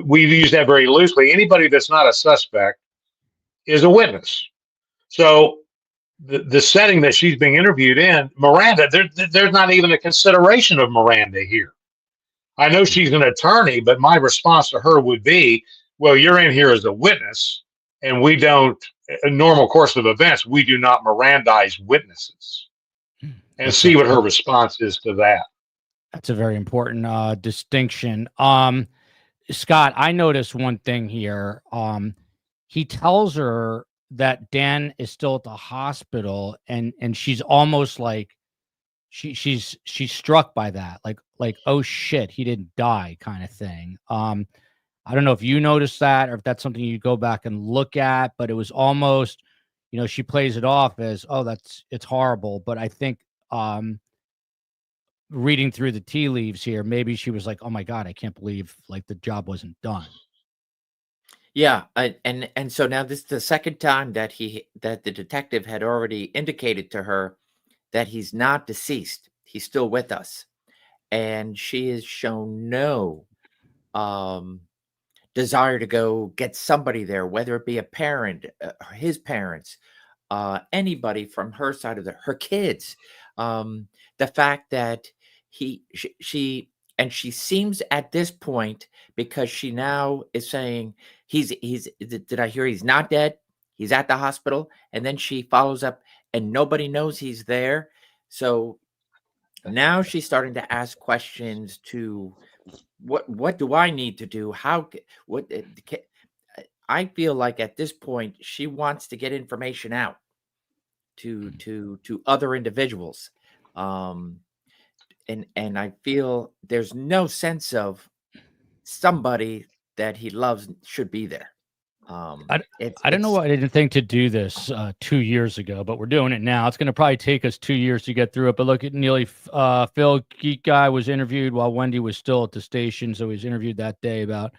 We use that very loosely. Anybody that's not a suspect is a witness. So the setting that she's being interviewed in, Miranda, there's not even a consideration of Miranda here. I know she's an attorney, but my response to her would be, well, you're in here as a witness, and we don't, in normal course of events, we do not Mirandize witnesses. And see what her response is to that. That's a very important distinction. Scott, I noticed one thing here. He tells her that Dan is still at the hospital, and she's almost like she's struck by that, like oh shit, he didn't die, kind of thing. I don't know if you noticed that or if that's something you go back and look at, but it was almost, she plays it off as, oh, it's horrible, but I think reading through the tea leaves here, maybe she was like, oh my God, I can't believe like the job wasn't done. Yeah, and so now this is the second time that the detective had already indicated to her that he's not deceased. He's still with us. And she has shown no desire to go get somebody there, whether it be a parent, his parents, anybody from her side of her kids. The fact that she seems at this point, because she now is saying did I hear he's not dead? He's at the hospital. And then she follows up and nobody knows he's there. So now she's starting to ask questions to what do I need to do? I feel like at this point she wants to get information out to other individuals. And I feel there's no sense of somebody that he loves should be there. I don't know why I didn't think to do this 2 years ago, but we're doing it now. It's going to probably take us 2 years to get through it. But look at Neely. Phil Geek Guy was interviewed while Wendi was still at the station, so he was interviewed that day about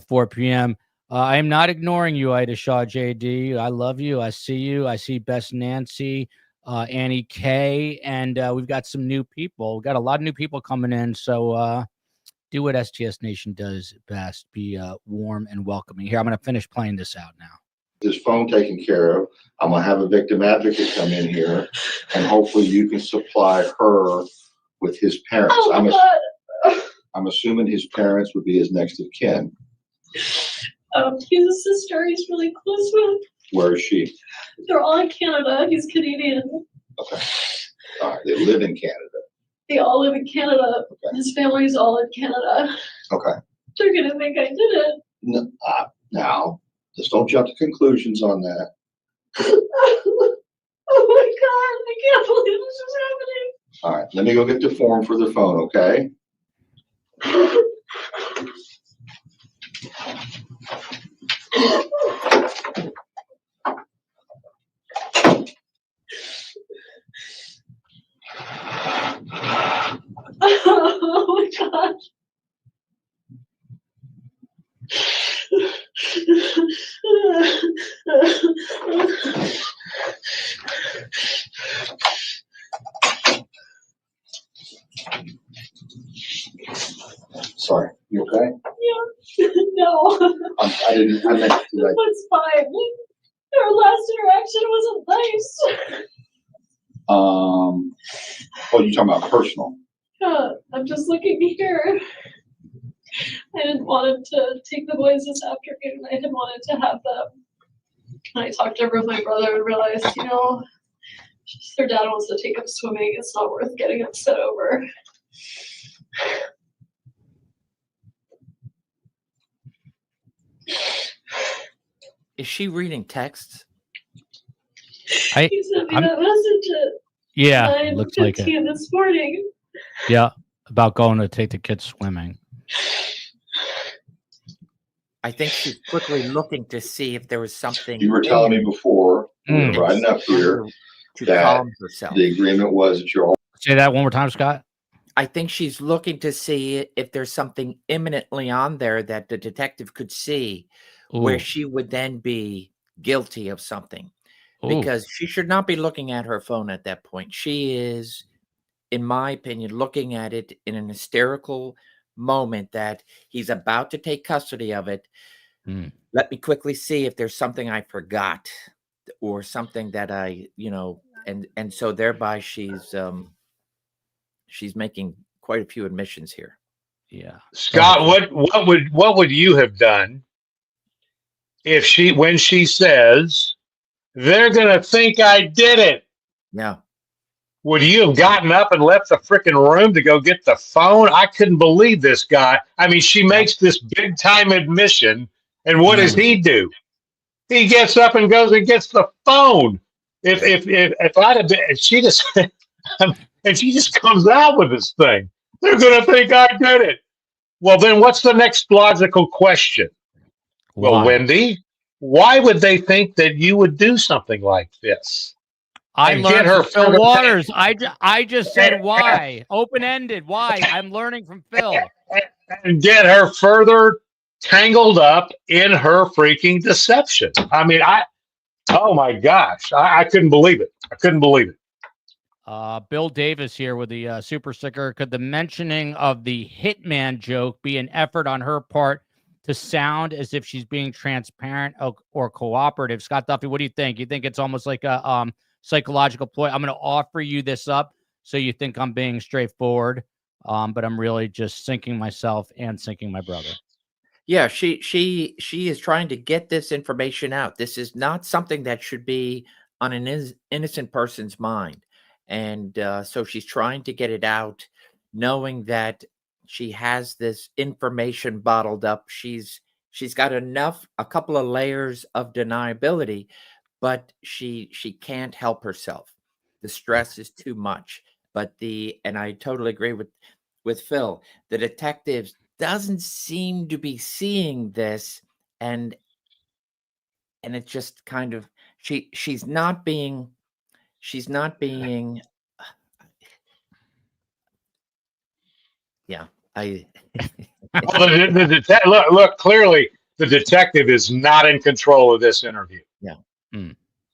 4 p.m. I am not ignoring you, Ida Shaw JD. I love you. I see you. I see Best Nancy, Annie K, and we've got some new people. We've got a lot of new people coming in, so do what STS Nation does best. Be warm and welcoming. Here, I'm going to finish playing this out now. His phone taken care of. I'm going to have a victim advocate come in here, and hopefully you can supply her with his parents. I'm assuming his parents would be his next of kin. He's a sister he's really close with. Where is she? They're all in Canada. He's Canadian. Okay. All right. They live in Canada. They all live in Canada. Okay. His family's all in Canada. Okay. They're going to think I did it. No, now, just don't jump to conclusions on that. Oh my God. I can't believe this is happening. All right. Let me go get the form for the phone, okay? Oh my God. Sorry. You okay? Yeah. No. I meant to, like, It's fine. Our last interaction wasn't nice. oh, you're talking about personal. I'm just looking here. I didn't want him to take the boys this afternoon. I didn't want to have them. And I talked over with my brother and realized, their dad wants to take them swimming. It's not worth getting upset over. Is she reading texts? He sent me that message at Looks like it. this morning. Yeah, about going to take the kids swimming. I think she's quickly looking to see if there was something. You were telling me before, riding up here, to that calm herself. the agreement was that you're all. Say that one more time, Scott. I think she's looking to see if there's something imminently on there that the detective could see, where she would then be guilty of something. Because she should not be looking at her phone at that point. She is, in my opinion, looking at it in an hysterical moment that he's about to take custody of it. Let me quickly see if there's something I forgot or something that and so thereby she's making quite a few admissions here. Yeah. Scott, what would you have done if when she says they're gonna think I did it? Yeah. Would you have gotten up and left the freaking room to go get the phone? I couldn't believe this guy. I mean, she makes this big time admission, and what does he do? He gets up and goes and gets the phone. If I'd have been, she just and she just comes out with this thing. They're gonna think I did it. Well, then what's the next logical question? Why? Well, Wendi, why would they think that you would do something like this? I And learned get her from Fil further Waters. I just said why. Open-ended. Why? I'm learning from Phil. And get her further tangled up in her freaking deception. I mean, oh my gosh, I couldn't believe it. I couldn't believe it. Bill Davis here with the super sticker. Could the mentioning of the hitman joke be an effort on her part to sound as if she's being transparent or cooperative? Scott Duffey, what do you think? You think it's almost like a psychological ploy? I'm going to offer you this up so you think I'm being straightforward, but I'm really just sinking myself and sinking my brother. Yeah, she is trying to get this information out. This is not something that should be on an innocent person's mind. And so she's trying to get it out, knowing that she has this information bottled up. She's got a couple of layers of deniability, but she can't help herself. The stress is too much. But and I totally agree with Phil. The detectives doesn't seem to be seeing this, and it just kind of she's not being yeah, I Well, look, clearly the detective is not in control of this interview. Yeah.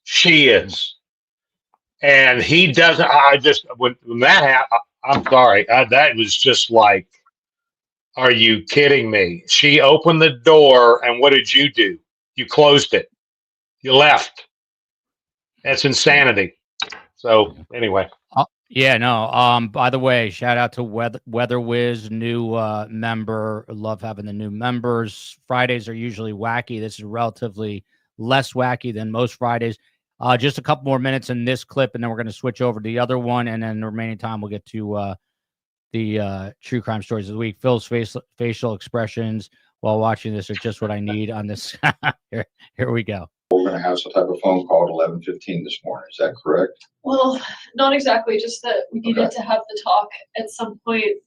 She is. And he doesn't. I just, when that happened, I'm sorry. That was just like, are you kidding me? She opened the door, and what did you do? You closed it. You left. That's insanity. So anyway. Yeah, no. By the way, shout out to Weather Wiz, new member. Love having the new members. Fridays are usually wacky. This is relatively less wacky than most Fridays. Just a couple more minutes in this clip, and then we're going to switch over to the other one, and then the remaining time we'll get to the true crime stories of the week. Phil's facial expressions while watching this are just what I need on this. Here we go. We're going to have some type of phone call at 11:15 this morning. Is that correct? Well, not exactly. Just that we needed to have the talk at some point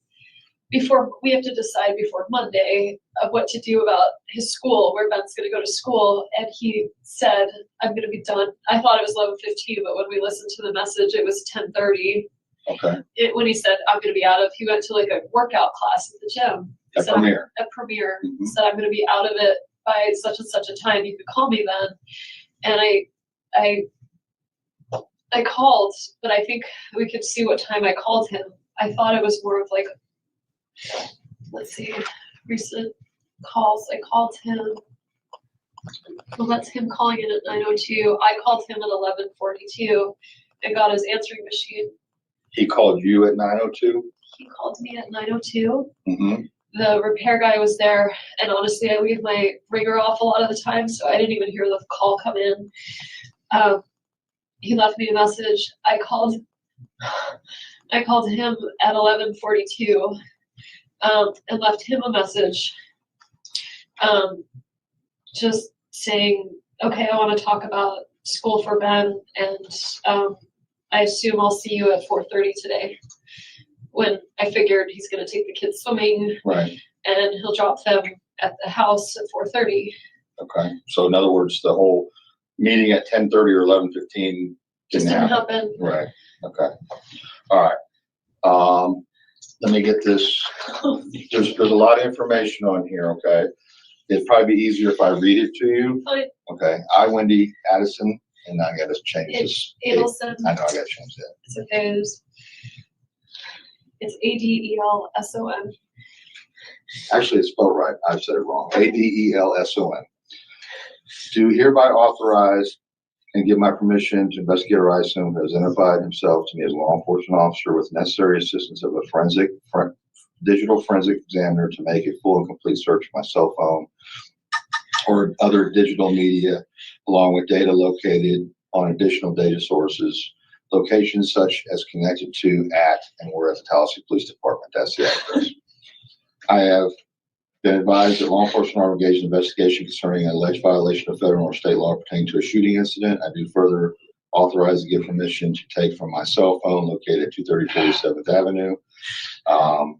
before. We have to decide before Monday of what to do about his school, where Ben's going to go to school. And he said, "I'm going to be done." I thought it was 11:15, but when we listened to the message, it was 10:30. Okay. When he said, "I'm going to be out of," he went to like a workout class at the gym. At Premier. At Premier. Said, "I'm going to be out of it by such and such a time. You could call me then." And I called, but I think we could see what time I called him. I thought it was more of like, let's see, recent calls. I called him. Well, that's him calling in at 9:02. I called him at 11:42 and got his answering machine. He called you at 9:02? He called me at 9:02. Mm-hmm. The repair guy was there, and honestly, I leave my ringer off a lot of the time, so I didn't even hear the call come in. He left me a message. I called him at 11:42 and left him a message, just saying, "Okay, I want to talk about school for Ben, and I assume I'll see you at 4:30 today." When I figured he's going to take the kids swimming, right, and he'll drop them at the house at 4:30. Okay, so in other words, the whole meeting at 10:30 or 11:15 didn't happen. Right. Okay. All right. Let me get this. There's a lot of information on here. Okay. It'd probably be easier if I read it to you. Fine. Okay. I, Wendi Adelson, and I got to change this. Adelson. I know I got to change that. It's okay. It's Adelson. Actually, it's spelled right. I said it wrong. Adelson. Do hereby authorize and give my permission to investigator Isom, who has identified himself to me as a law enforcement officer with necessary assistance of a digital forensic examiner to make a full and complete search of my cell phone or other digital media, along with data located on additional data sources, locations such as connected to, at, and were at the Tallahassee Police Department. That's the address. I have been advised that law enforcement are engaged in investigation concerning an alleged violation of federal or state law pertaining to a shooting incident. I do further authorize and give permission to take from my cell phone located at 230 47th Avenue. I'm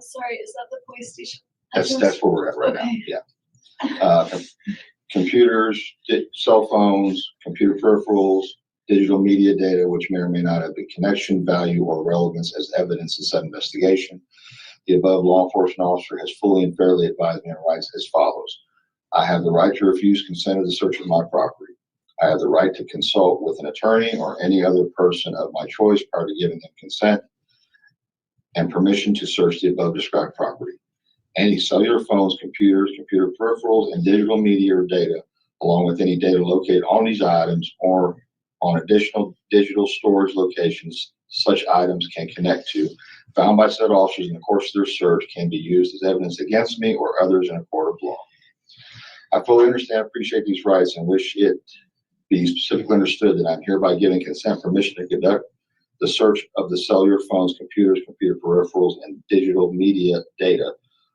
sorry, is that the police station? That's where we're at right now. Yeah. Computers, cell phones, computer peripherals, digital media data, which may or may not have the connection, value, or relevance as evidence in said investigation. The above law enforcement officer has fully and fairly advised me on rights as follows. I have the right to refuse consent of the search of my property. I have the right to consult with an attorney or any other person of my choice prior to giving them consent and permission to search the above described property. Any cellular phones, computers, computer peripherals, and digital media or data, along with any data located on these items or on additional digital storage locations such items can connect to, found by said officers in the course of their search, can be used as evidence against me or others in a court of law. I fully understand and appreciate these rights and wish it be specifically understood that I'm hereby giving consent permission to conduct the search of the cellular phones, computers, computer peripherals, and digital media data,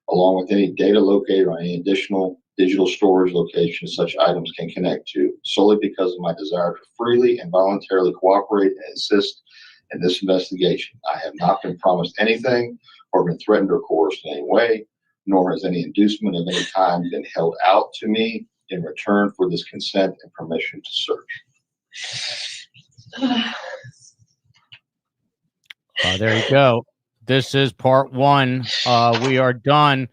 along with any data located on any additional digital storage locations such items can connect to, solely because of my desire to freely and voluntarily cooperate and assist in this investigation. I have not been promised anything or been threatened or coerced in any way, nor has any inducement of any kind been held out to me in return for this consent and permission to search. There you go. This is part one. We are done.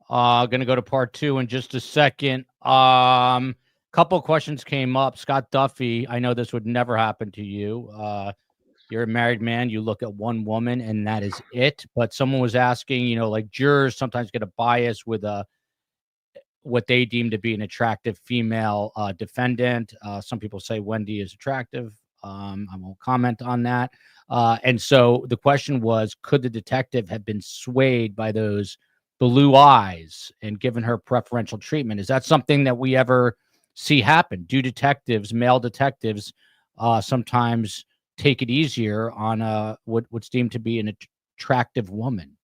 Going to go to part two in just a second. Couple of questions came up. Scott Duffey, I know this would never happen to you. You're a married man. You look at one woman and that is it. But someone was asking, like jurors sometimes get a bias with what they deem to be an attractive female defendant. Some people say Wendi is attractive. I won't comment on that. And so the question was, could the detective have been swayed by those blue eyes and given her preferential treatment? Is that something that we ever see happen? Do detectives, male detectives, sometimes take it easier on what's deemed to be an attractive woman?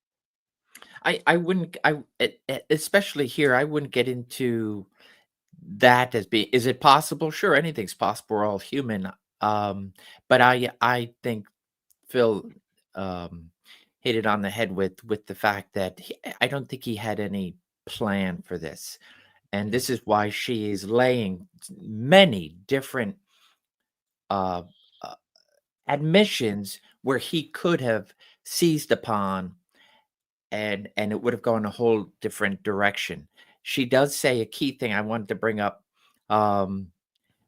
I wouldn't, especially here, I wouldn't get into that as being, is it possible? Sure, anything's possible. We're all human. But I think Phil hit it on the head with the fact that I don't think he had any plan for this. And this is why she is laying many different admissions where he could have seized upon and it would have gone a whole different direction. She does say a key thing I wanted to bring up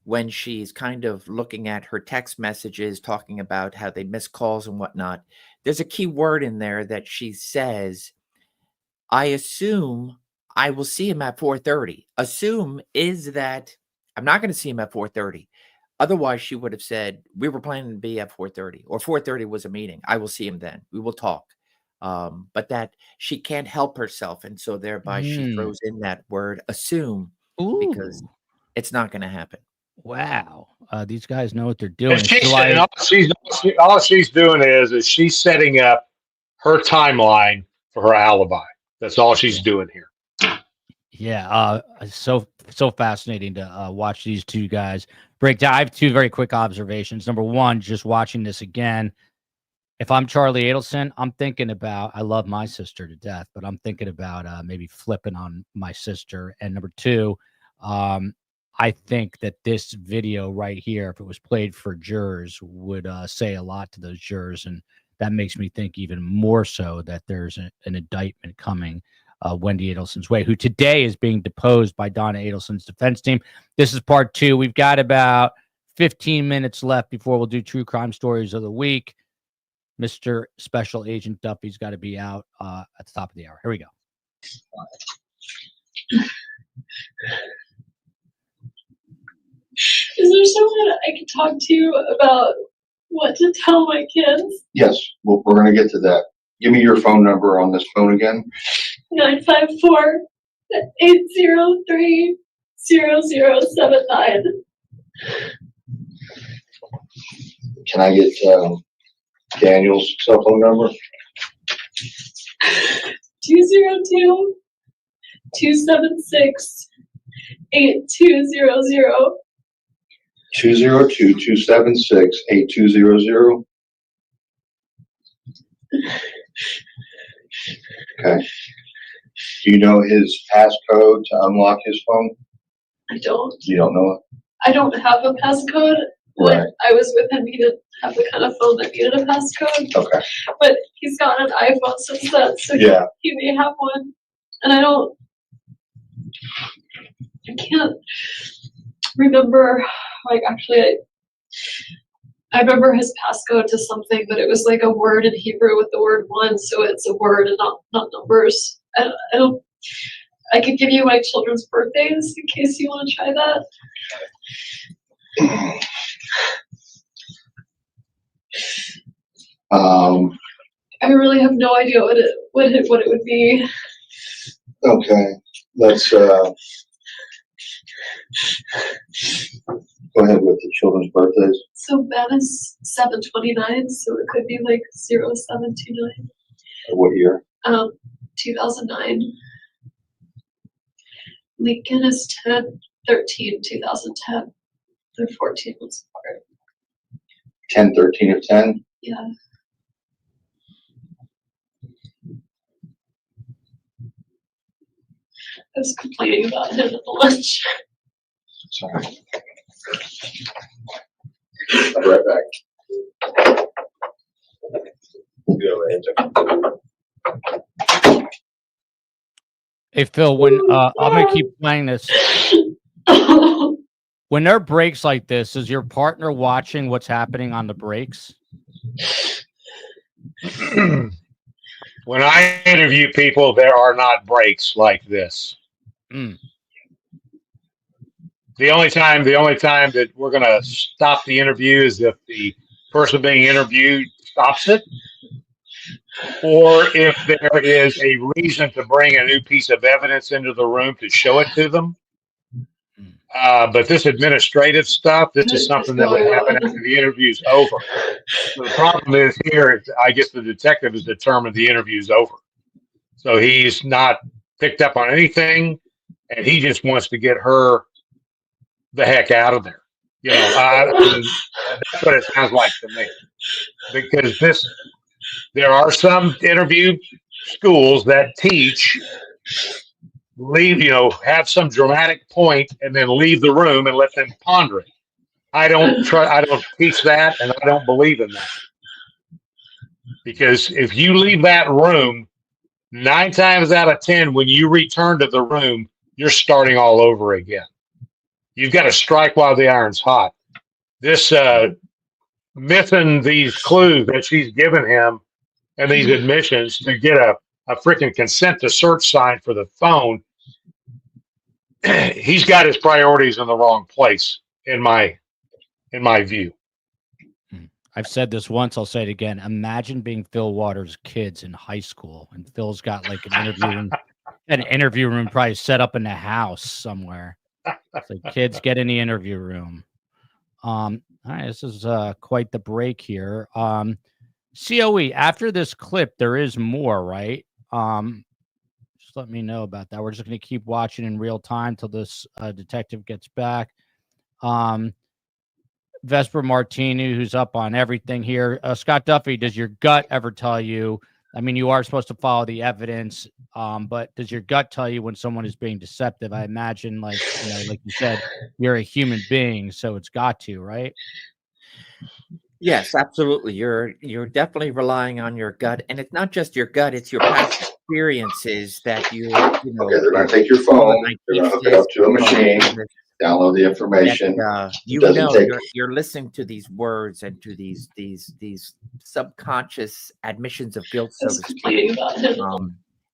when she's kind of looking at her text messages, talking about how they miss calls and whatnot. There's a key word in there that she says, I assume I will see him at 4:30. Assume is that I'm not going to see him at 4:30. Otherwise, she would have said, we were planning to be at 4:30 or 4:30 was a meeting. I will see him then. We will talk. But that she can't help herself. And so thereby she throws in that word assume because it's not going to happen. Wow. These guys know what they're doing. All she's doing is she's setting up her timeline for her alibi. That's all she's doing here. Yeah. So fascinating to watch these two guys break down. I have two very quick observations. Number one, just watching this again, if I'm Charlie Adelson, I'm thinking about, I love my sister to death, but I'm thinking about maybe flipping on my sister. And number two, I think that this video right here, if it was played for jurors, would say a lot to those jurors. And that makes me think even more so that there's an indictment coming Wendi Adelson's way, who today is being deposed by Donna Adelson's defense team. This is part two. We've got about 15 minutes left before we'll do true crime stories of the week. Mr. Special Agent Duffey's got to be out at the top of the hour. Here we go. Is there someone I could talk to about what to tell my kids? Yes, well, we're going to get to that. Give me your phone number on this phone again. 954-803-0079. Can I get Daniel's cell phone number? 202-276-8200. 202-276-8200. Okay. Do you know his passcode to unlock his phone? I don't. You don't know it? I don't have a passcode. When Right. I was with him, he didn't have the kind of phone that needed a passcode. Okay. But he's got an iPhone since then, so Yeah. he may have one. And I can't remember, like, actually, I remember his passcode to something, but it was like a word in Hebrew with the word one, so it's a word and not numbers. I could give you my children's birthdays in case you want to try that. I really have no idea what it would be. Okay. Let's go ahead with the children's birthdays. So Ben is 7/29, so it could be like 0729. What year? 2009. Lincoln is 10/13, 2010. They're 14 months apart. 10/13 of 10? Yeah. I was complaining about him at the lunch. Sorry. I'll be right back. Hey Phil, when I'm gonna keep playing this. When there are breaks like this, is your partner watching what's happening on the breaks? When I interview people, there are not breaks like this. Mm. The only time that we're going to stop the interview is if the person being interviewed stops it, or if there is a reason to bring a new piece of evidence into the room to show it to them. But this administrative stuff, this is something that would happen after the interview's over. So the problem is here, I guess the detective has determined the interview's over. So he's not picked up on anything, and he just wants to get her the heck out of there. You know, that's what it sounds like to me. Because there are some interview schools that teach have some dramatic point and then leave the room and let them ponder it. I don't teach that, and I don't believe in that. Because if you leave that room, 9 times out of 10, when you return to the room, you're starting all over again. You've got to strike while the iron's hot. This missing these clues that she's given him and these admissions to get a freaking consent to search sign for the phone, he's got his priorities in the wrong place, in my view. I've said this once, I'll say it again. Imagine being Fil Waters' kids in high school, and Phil's got like an interview room probably set up in the house somewhere. So kids, get in the interview room. All right, this is quite the break here. COE, after this clip, there is more, right? Just let me know about that. We're just going to keep watching in real time till this detective gets back. Vesper Martini, who's up on everything here. Scott Duffey, does your gut ever tell you? I mean, you are supposed to follow the evidence, but does your gut tell you when someone is being deceptive? I imagine, like you said, you're a human being, so it's got to, right? Yes, absolutely. You're definitely relying on your gut, and it's not just your gut; it's your past experiences that Okay, they're going to take your phone. They're going to hook it up to a machine. Download the information. You're listening to these words and to these subconscious admissions of guilt, so to speak.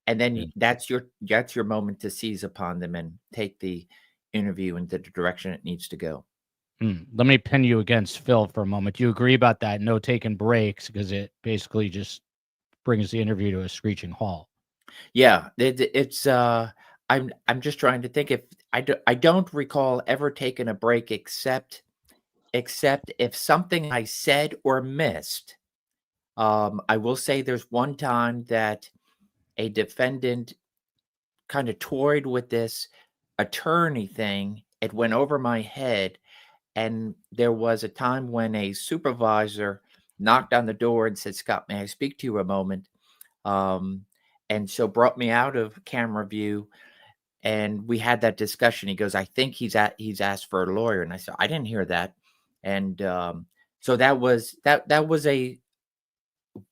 And then that's your moment to seize upon them and take the interview into the direction it needs to go. Let me pin you against Phil for a moment. Do you agree about that? No taking breaks, because it basically just brings the interview to a screeching halt. Yeah, it's. I'm just trying to think if I don't recall ever taking a break except if something I said or missed. I will say there's one time that a defendant kind of toyed with this attorney thing. It went over my head, and there was a time when a supervisor knocked on the door and said, "Scott, may I speak to you a moment?" And so brought me out of camera view. And we had that discussion. He goes, "I think he's asked for a lawyer." And I said, "I didn't hear that." And so that was a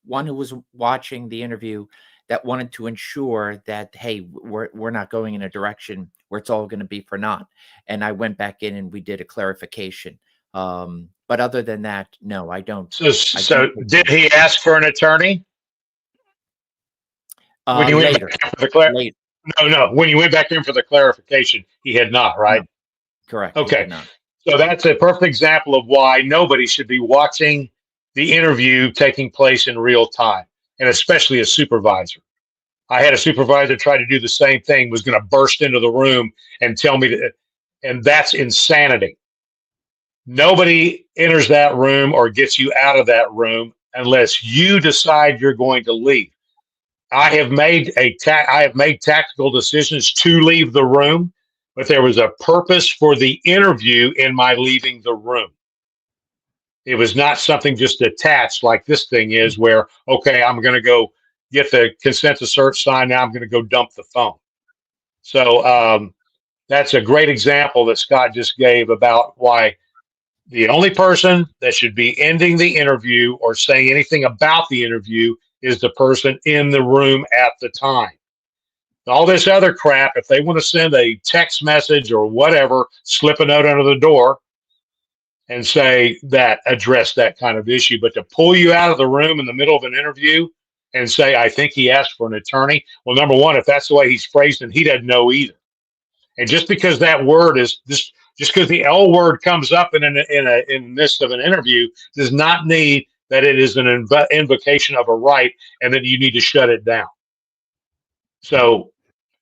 one who was watching the interview that wanted to ensure that, hey, we're not going in a direction where it's all going to be for naught. And I went back in and we did a clarification. But other than that, no, I don't. So did he ask for an attorney? When you went Later. back for the No. When you went back in for the clarification, he had not, right? No. Correct. Okay. So that's a perfect example of why nobody should be watching the interview taking place in real time, and especially a supervisor. I had a supervisor try to do the same thing, was going to burst into the room and tell me that, and that's insanity. Nobody enters that room or gets you out of that room unless you decide you're going to leave. I have made tactical decisions to leave the room, but there was a purpose for the interview in my leaving the room. It was not something just attached like this thing is, where, okay, I'm going to go get the consent to search sign. Now I'm going to go dump the phone. So that's a great example that Scott just gave about why the only person that should be ending the interview or saying anything about the interview is the person in the room at the time. All this other crap, if they want to send a text message or whatever, slip a note under the door and say that, address that kind of issue. But to pull you out of the room in the middle of an interview and say, I think he asked for an attorney. Well, number one, if that's the way he's phrased it, he doesn't know either. And just because that word is just because the L word comes up in the midst of an interview does not mean that it is an invocation of a right and that you need to shut it down. So,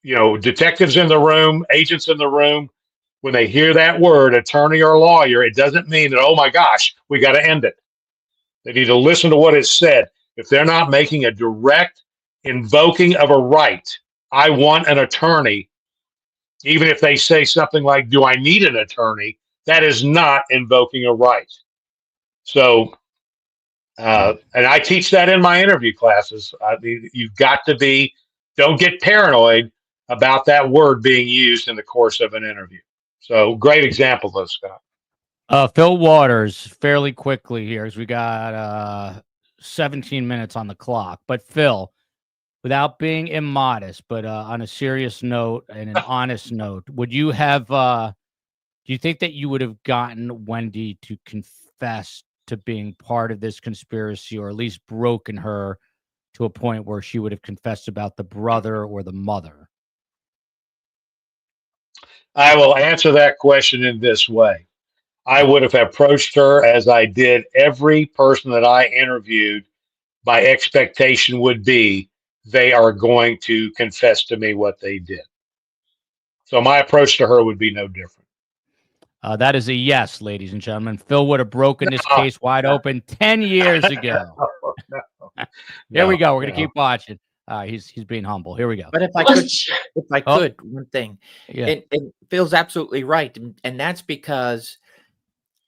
detectives in the room, agents in the room, when they hear that word, attorney or lawyer, it doesn't mean that, oh my gosh, we got to end it. They need to listen to what is said. If they're not making a direct invoking of a right, I want an attorney, even if they say something like, do I need an attorney? That is not invoking a right. So, and I teach that in my interview classes. You've got to don't get paranoid about that word being used in the course of an interview. So great example, though, Scott. Fil Waters, fairly quickly here, as we got 17 minutes on the clock. But Phil, without being immodest, but on a serious note and an honest note, would you have? Do you think that you would have gotten Wendi to confess to being part of this conspiracy, or at least broken her to a point where she would have confessed about the brother or the mother? I will answer that question in this way. I would have approached her as I did every person that I interviewed. My expectation would be they are going to confess to me what they did. So my approach to her would be no different. That is a yes, ladies and gentlemen. Phil would have broken this case wide open 10 years ago. Here we go. We're going to keep watching. He's being humble. Here we go. But if I could, one thing. Yeah. And Phil's absolutely right. And that's because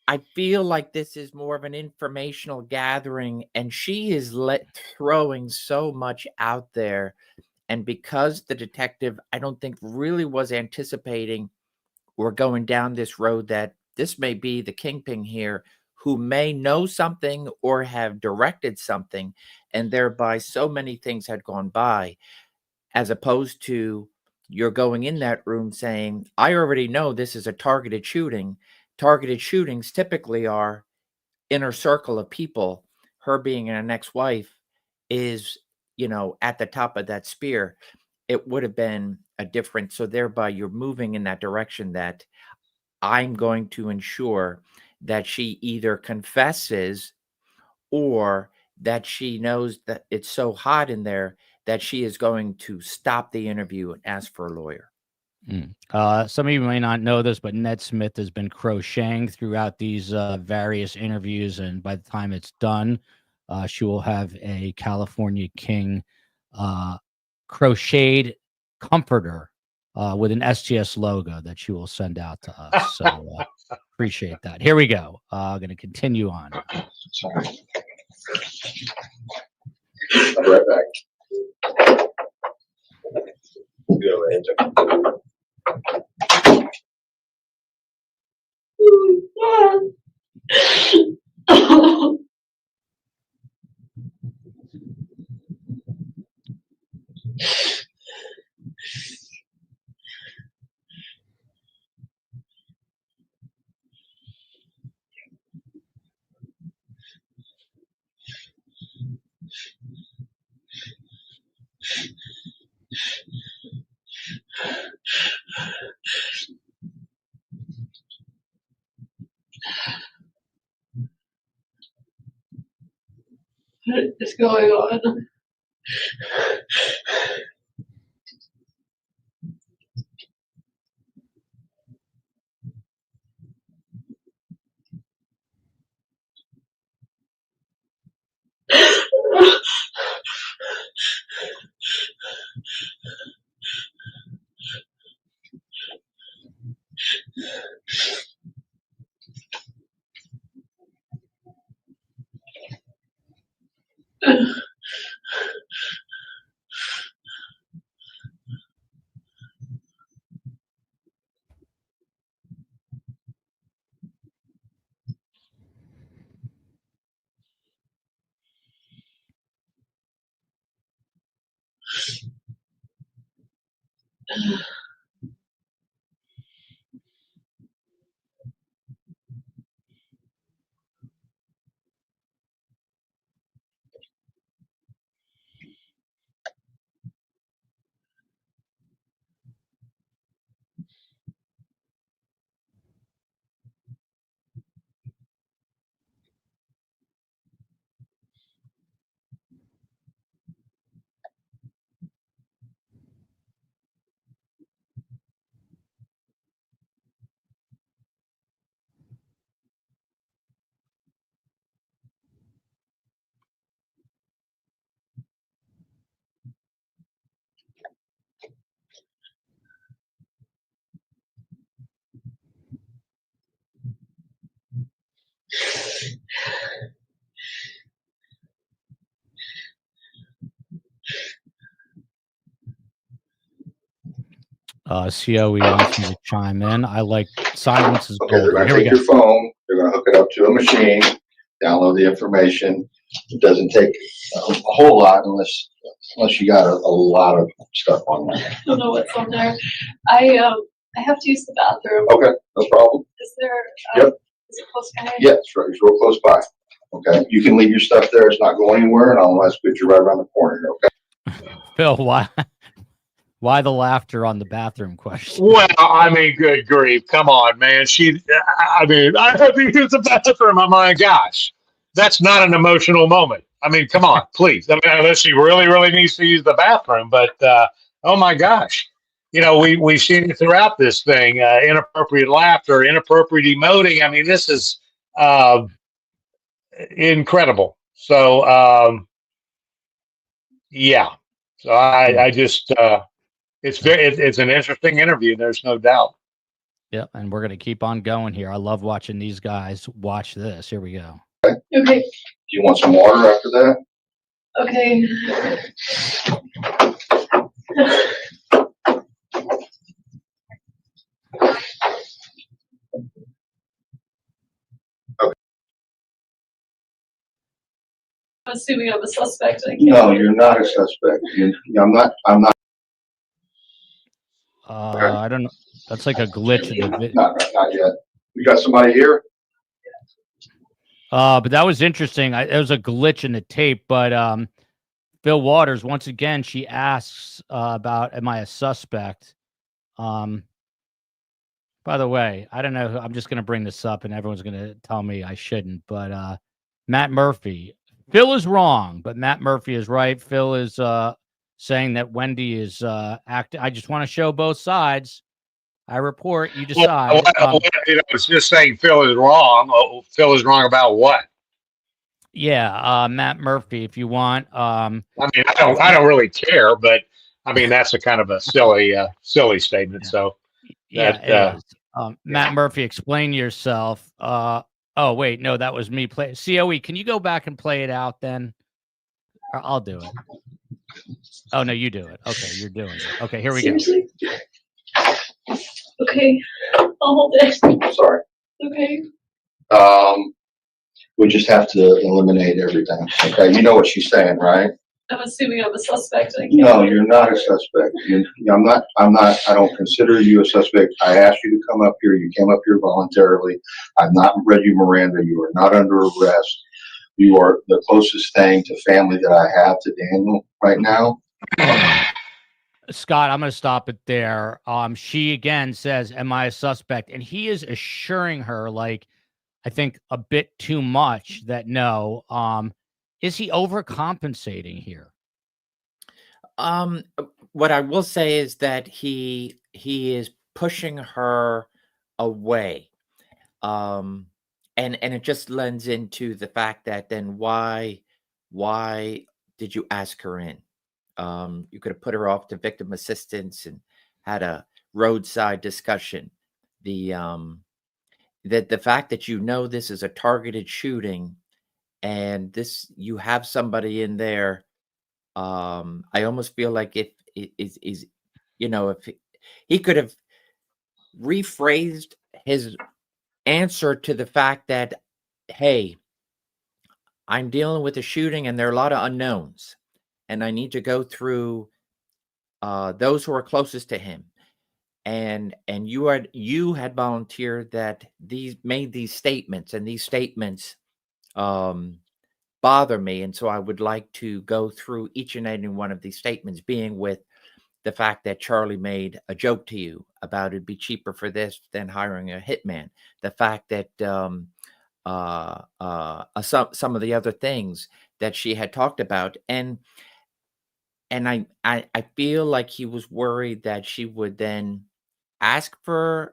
I feel like this is more of an informational gathering, and she is throwing so much out there. And because the detective, I don't think really was anticipating or going down this road that this may be the kingpin here, who may know something or have directed something, and thereby so many things had gone by, as opposed to you're going in that room saying, I already know this is a targeted shooting. Targeted shootings typically are inner circle of people. Her being an ex-wife is, at the top of that spear. It would have been a different. So thereby you're moving in that direction that I'm going to ensure that she either confesses or that she knows that it's so hot in there that she is going to stop the interview and ask for a lawyer. Some of you may not know this, but Ned Smith has been crocheting throughout these various interviews, and by the time it's done, she will have a California King crocheted comforter with an STS logo that she will send out to us. So appreciate that. Here we go. I'm going to continue on. Sorry. I'll be right back. Go ahead. What is going on? COE wants me to chime in. I like silence is Okay, they're golden. gonna Here we take go. your phone, they're gonna hook it up to a machine, download the information. It doesn't take a whole lot unless you got a lot of stuff on there. I don't know what's on there. I have to use the bathroom. Okay, no problem. Is there? Yep. Is it close by? Yeah, it's real close by. Okay, you can leave your stuff there. It's not going anywhere, and I'll put you right around the corner here. Okay. Phil, why the laughter on the bathroom question? Well, I mean, good grief. Come on, man. I have to use the bathroom. Oh my gosh. That's not an emotional moment. I mean, come on, please. I mean, unless she really, really needs to use the bathroom, but, oh my gosh. You know, we've seen it throughout this thing, inappropriate laughter, inappropriate emoting. I mean, this is, incredible. So, yeah. So I just, it's an interesting interview. There's no doubt. Yep, and we're gonna keep on going here. I love watching these guys watch this. Here we go. Okay. Do you want some water after that? Okay. I'm assuming I'm a suspect. I can't. No, you're not a suspect. I'm not. I don't know. That's like a glitch in the video. Not yet. You got somebody here? But that was interesting. It was a glitch in the tape. But Fil Waters, once again, she asks about, am I a suspect? By the way, I don't know. I'm just going to bring this up, and everyone's going to tell me I shouldn't. But Matt Murphy, Phil is wrong, but Matt Murphy is right. Phil is saying that Wendi is acting. I just want to show both sides. I report, you decide. It's just saying Phil is wrong. Oh, Phil is wrong about what? Yeah, Matt Murphy, if you want. I mean, I don't really care, but I mean that's a kind of a silly statement. Yeah. So Yeah, it is. Matt Murphy, explain yourself. Oh wait, no, that was me. Play COE. Can you go back and play it out then? Or I'll do it. Oh no, you do it. Okay, you're doing it. Okay, here we Seriously? Okay, I'll hold it. Sorry. Okay. We just have to eliminate everything. Okay, you know what she's saying, right? I'm assuming I'm a suspect. I can't. No, you're not a suspect. I'm not. I don't consider you a suspect. I asked you to come up here. You came up here voluntarily. I've not read you Miranda. You are not under arrest. You are the closest thing to family that I have to Daniel right now. Scott, I'm going to stop it there. She again says, am I a suspect? And he is assuring her, like, I think a bit too much that no. Is he overcompensating here? What I will say is that he is pushing her away. And it just lends into the fact that then why did you ask her in? You could have put her off to victim assistance and had a roadside discussion. The fact that you know this is a targeted shooting and you have somebody in there, I almost feel like if he could have rephrased his answer to the fact that, hey, I'm dealing with a shooting and there are a lot of unknowns and I need to go through those who are closest to him. And you had volunteered that made these statements, and these statements bother me. And so I would like to go through each and every one of these statements, being with the fact that Charlie made a joke to you about it'd be cheaper for this than hiring a hitman. The fact that some of the other things that she had talked about. And I feel like he was worried that she would then ask to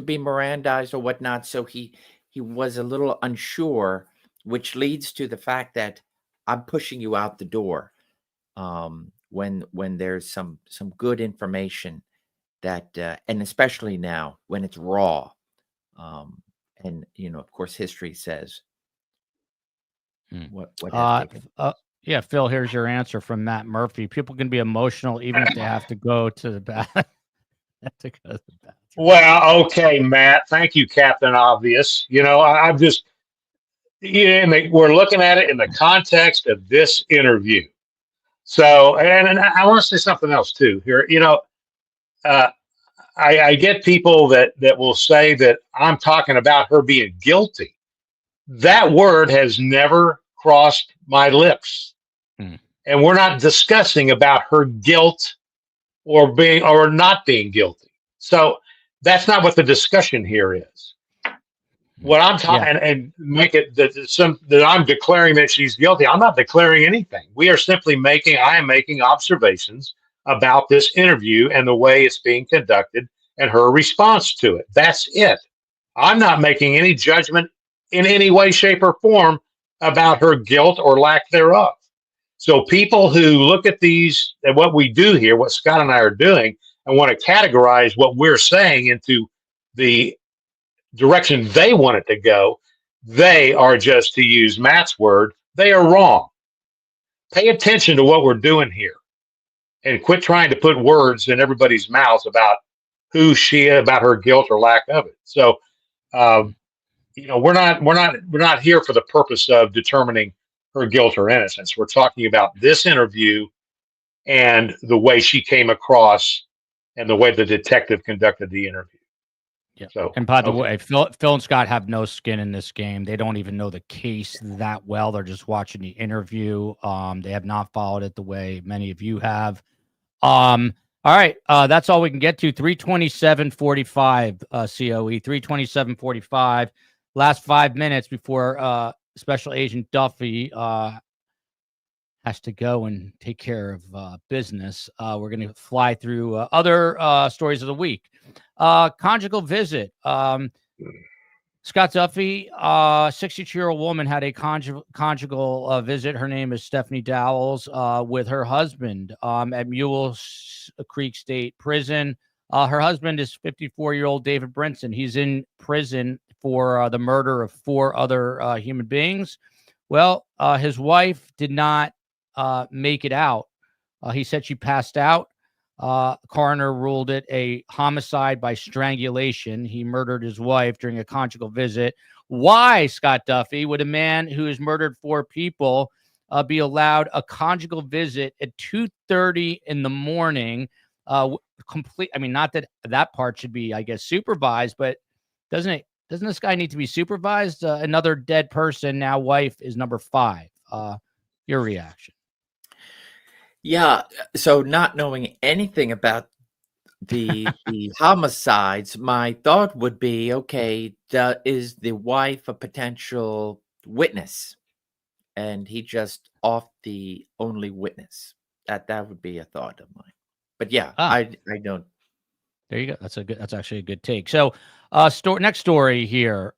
be Mirandized or whatnot. So he was a little unsure, which leads to the fact that I'm pushing you out the door when there's some good information that and especially now when it's raw. And of course, history says what has taken. Yeah, Phil, here's your answer from Matt Murphy. People can be emotional even if they have to go to the bathroom. Well, okay, Matt. Thank you, Captain Obvious. I'm just, we're looking at it in the context of this interview. So, and I want to say something else too here. I get people that will say that I'm talking about her being guilty. That word has never crossed my lips. And we're not discussing about her guilt or not being guilty. So that's not what the discussion here is. What I'm talking and make it that I'm declaring that she's guilty. I'm not declaring anything. We are simply I am making observations about this interview and the way it's being conducted and her response to it. That's it. I'm not making any judgment in any way, shape, or form about her guilt or lack thereof. So people who look at these and what we do here, what Scott and I are doing, and want to categorize what we're saying into the direction they want it to go, they are, just to use Matt's word, they are wrong. Pay attention to what we're doing here and quit trying to put words in everybody's mouths about about her guilt or lack of it. So, we're not here for the purpose of determining her guilt or innocence. We're talking about this interview and the way she came across and the way the detective conducted the interview. Yeah. So, and by the way, Phil and Scott have no skin in this game. They don't even know the case that well. They're just watching the interview. They have not followed it the way many of you have. All right. That's all we can get to. 327.45 COE, 327.45. Last 5 minutes before Special Agent Duffey has to go and take care of business. We're going to fly through other stories of the week. Conjugal visit. Scott Duffey, 62-year-old woman, had a conjugal visit. Her name is Stephanie Dowles, with her husband at Mule Creek State Prison. Her husband is 54-year-old David Brinson. He's in prison for the murder of 4 other human beings. Well, his wife did not make it out. He said she passed out. Coroner ruled it a homicide by strangulation. He murdered his wife during a conjugal visit. Why, Scott Duffey, would a man who has murdered 4 people be allowed a conjugal visit at 2:30 in the morning? Complete. I mean, not that part should be, I guess, supervised, but doesn't this guy need to be supervised? Another dead person, now wife, is number 5. Your reaction? Yeah. So not knowing anything about the homicides, my thought would be, okay, is the wife a potential witness? And he just off the only witness. That would be a thought of mine. But yeah, I don't. There you go. That's actually a good take. So, next story here.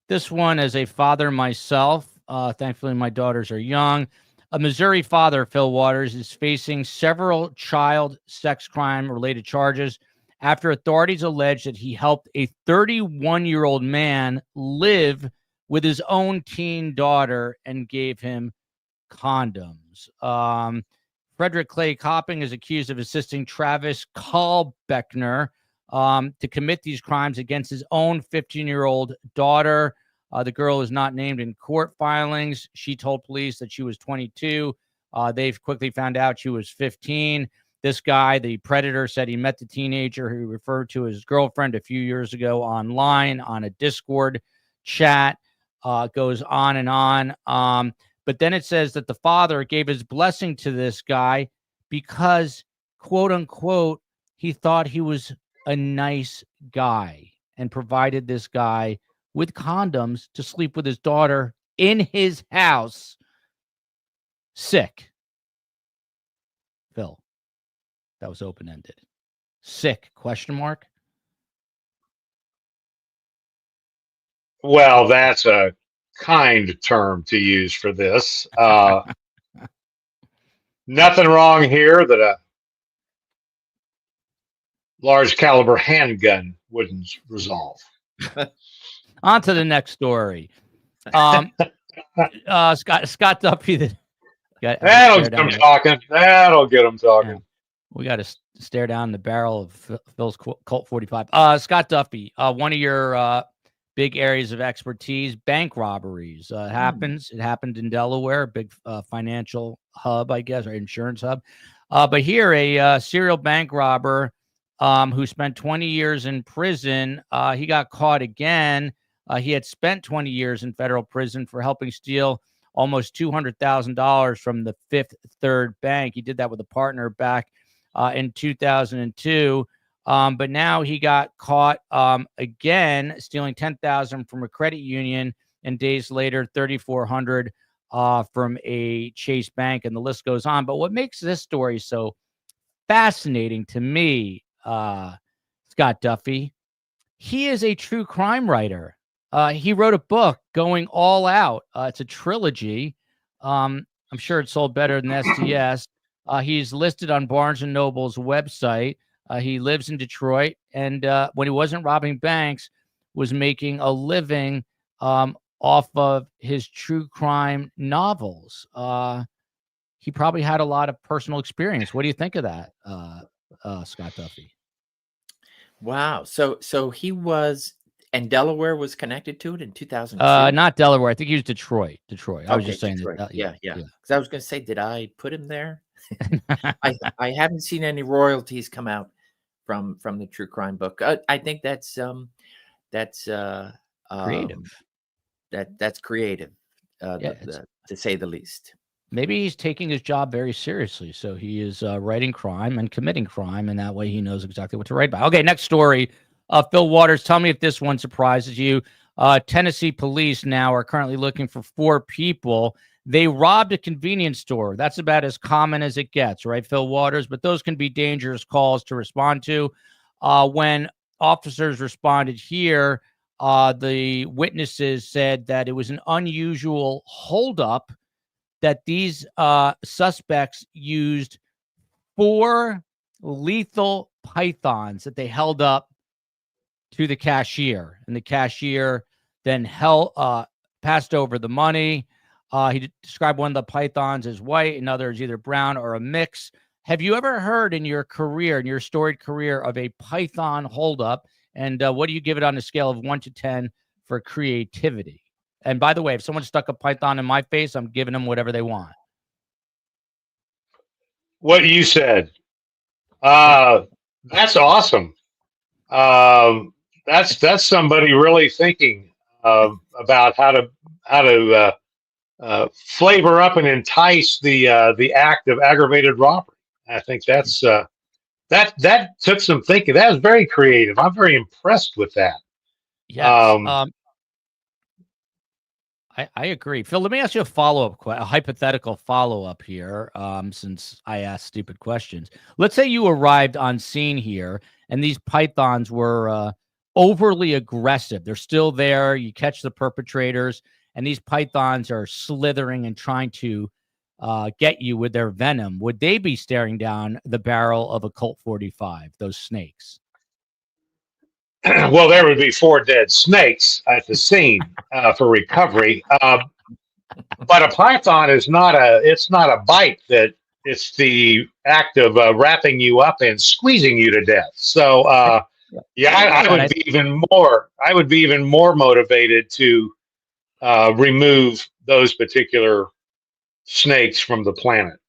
This one, as a father myself, thankfully my daughters are young. A Missouri father, Fil Waters, is facing several child sex crime related charges after authorities allege that he helped a 31-year-old man live with his own teen daughter and gave him condoms. Frederick Clay Copping is accused of assisting Travis Kalbeckner to commit these crimes against his own 15-year-old daughter. The girl is not named in court filings. She told police that she was 22. They've quickly found out she was 15. This guy, the predator, said he met the teenager who referred to his girlfriend a few years ago online on a Discord chat. Goes on and on. But then it says that the father gave his blessing to this guy because, quote unquote, he thought he was a nice guy and provided this guy with condoms to sleep with his daughter in his house. Sick. Phil, that was open-ended. Sick, question mark? Well, that's a kind term to use for this. Nothing wrong here that a large caliber handgun wouldn't resolve. On to the next story. Scott Duffey. That'll get him talking. That'll get him talking. Yeah. We got to stare down the barrel of Phil's Colt 45. Scott Duffey, one of your big areas of expertise, bank robberies. It happened in Delaware, a big financial hub, I guess, or insurance hub. But here, a serial bank robber who spent 20 years in prison, he got caught again. He had spent 20 years in federal prison for helping steal almost $200,000 from the Fifth Third Bank. He did that with a partner back in 2002. But now he got caught again stealing $10,000 from a credit union, and days later, $3,400 from a Chase Bank, and the list goes on. But what makes this story so fascinating to me, Scott Duffey, he is a true crime writer. He wrote a book, Going All Out. It's a trilogy. I'm sure it sold better than STS. He's listed on Barnes & Noble's website. He lives in Detroit, and when he wasn't robbing banks, was making a living off of his true crime novels. He probably had a lot of personal experience. What do you think of that, Scott Duffey? Wow. So he was, and Delaware was connected to it in 2002? Not Delaware. I think he was Detroit. I was just saying Detroit. that. Yeah. Because I was going to say, did I put him there? I haven't seen any royalties come out from the true crime book. I think that's creative. That's creative, to say the least. Maybe he's taking his job very seriously, so he is writing crime and committing crime, and that way he knows exactly what to write about. Okay, next story. Fil Waters, tell me if this one surprises you. Tennessee police now are currently looking for 4 people. They robbed a convenience store. That's about as common as it gets, right, Fil Waters? But those can be dangerous calls to respond to. When officers responded here, the witnesses said that it was an unusual holdup, that these suspects used 4 lethal pythons that they held up to the cashier, and the cashier then passed over the money. He described one of the pythons as white, another as either brown or a mix. Have you ever heard in your career, in your storied career, of a python holdup? And what do you give it on a scale of 1 to 10 for creativity? And by the way, if someone stuck a python in my face, I'm giving them whatever they want. What you said. That's awesome. That's somebody really thinking about how to flavor up and entice the act of aggravated robbery. I think that's that took some thinking. That was very creative. I'm very impressed with that. Yes. I agree. Phil, let me ask you a hypothetical follow-up here, since I asked stupid questions. Let's say you arrived on scene here, and these pythons were overly aggressive. They're still there. You catch the perpetrators, and these pythons are slithering and trying to get you with their venom. Would they be staring down the barrel of a Colt 45, those snakes? Well, there would be 4 dead snakes at the scene for recovery. But a python is not a bite. That it's the act of wrapping you up and squeezing you to death. So I would be even more motivated to remove those particular snakes from the planet.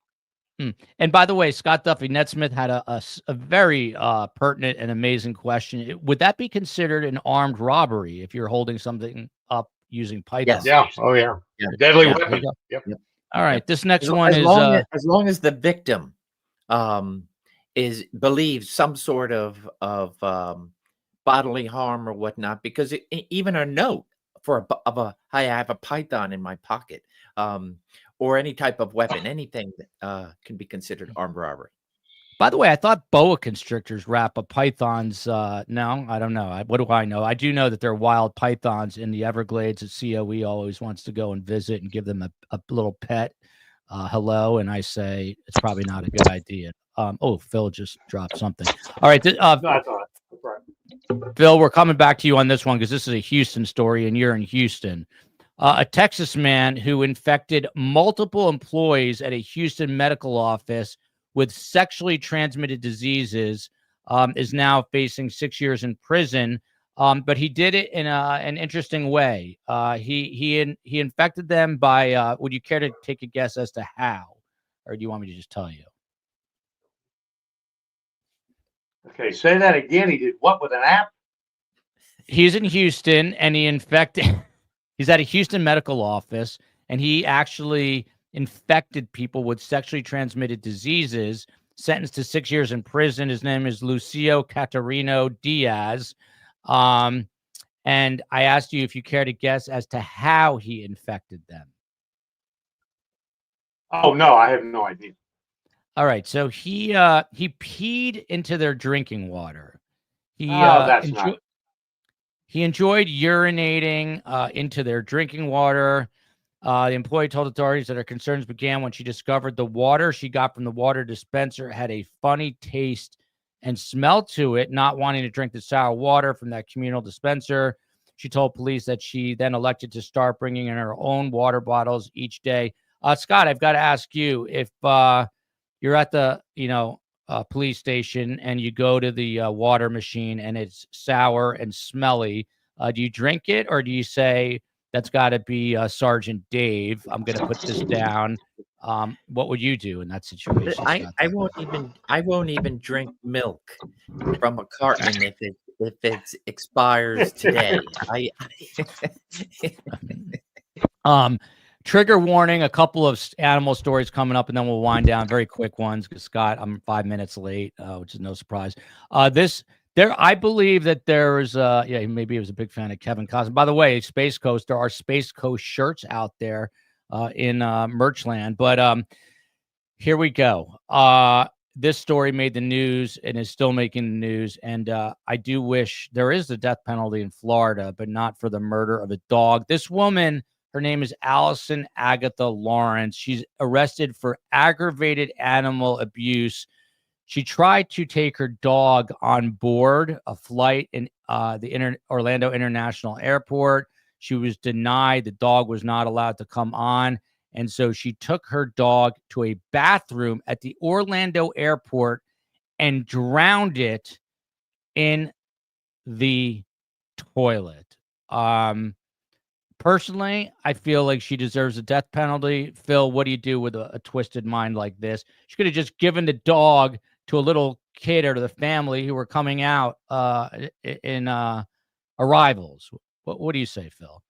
And by the way, Scott Duffey, Ned Smith had a very pertinent and amazing question. Would that be considered an armed robbery if you're holding something up using python? Yes. Yeah. Oh, yeah. Yeah. Deadly Yeah. weapon. Yep. Yep. All right. This next one as is long as the victim believes some sort of bodily harm or whatnot, because even a note I have a python in my pocket, or any type of weapon, anything that can be considered armed robbery. By the way, I thought boa constrictors wrap up pythons. No, I don't know. What do I know? I do know that there are wild pythons in the Everglades that COE always wants to go and visit and give them a little pet hello. And I say it's probably not a good idea. Oh, Phil just dropped something. All right. No, I thought. That's right. Phil, we're coming back to you on this one because this is a Houston story and you're in Houston. A Texas man who infected multiple employees at a Houston medical office with sexually transmitted diseases is now facing 6 years in prison. But he did it in an interesting way. He infected them by, would you care to take a guess as to how? Or do you want me to just tell you? Okay, say that again. He did what with an app? He's in Houston and he infected... He's at a Houston medical office, and he actually infected people with sexually transmitted diseases, sentenced to 6 years in prison. His name is Lucio Catarino Diaz. And I asked you if you care to guess as to how he infected them. Oh, no, I have no idea. All right, so he peed into their drinking water. He enjoyed urinating into their drinking water. The employee told authorities that her concerns began when she discovered the water she got from the water dispenser had a funny taste and smell to it, not wanting to drink the sour water from that communal dispenser. She told police that she then elected to start bringing in her own water bottles each day. Scott, I've got to ask you, if you're at the, police station and you go to the water machine and it's sour and smelly, do you drink it or do you say that's got to be Sergeant Dave? I'm going to put this down. What would you do in that situation? I won't even drink milk from a carton if it expires today. Trigger warning, a couple of animal stories coming up, and then we'll wind down. Very quick ones because, Scott, I'm 5 minutes late, which is no surprise. I believe that there's, maybe he was a big fan of Kevin Costner. By the way, Space Coast, there are Space Coast shirts out there in Merchland. But here we go. This story made the news and is still making the news. And I do wish there is the death penalty in Florida, but not for the murder of a dog. This woman, her name is Allison Agatha Lawrence. She's arrested for aggravated animal abuse. She tried to take her dog on board a flight in the Orlando International Airport. She was denied. The dog was not allowed to come on. And so she took her dog to a bathroom at the Orlando Airport and drowned it in the toilet. Personally, I feel like she deserves a death penalty. Phil, what do you do with a twisted mind like this? She could have just given the dog to a little kid or to the family who were coming out in arrivals. What do you say, Phil?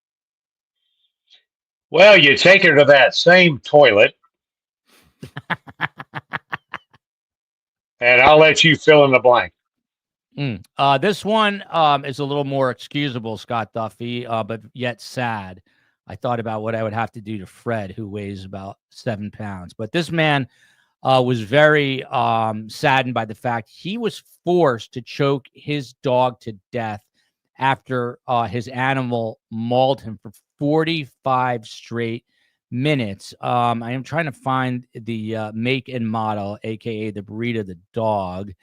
Well, you take her to that same toilet, and I'll let you fill in the blank. This one is a little more excusable, Scott Duffey, but yet sad. I thought about what I would have to do to Fred, who weighs about 7 pounds. But this man was very saddened by the fact he was forced to choke his dog to death after his animal mauled him for 45 straight minutes. I am trying to find the make and model, aka the breed of the dog.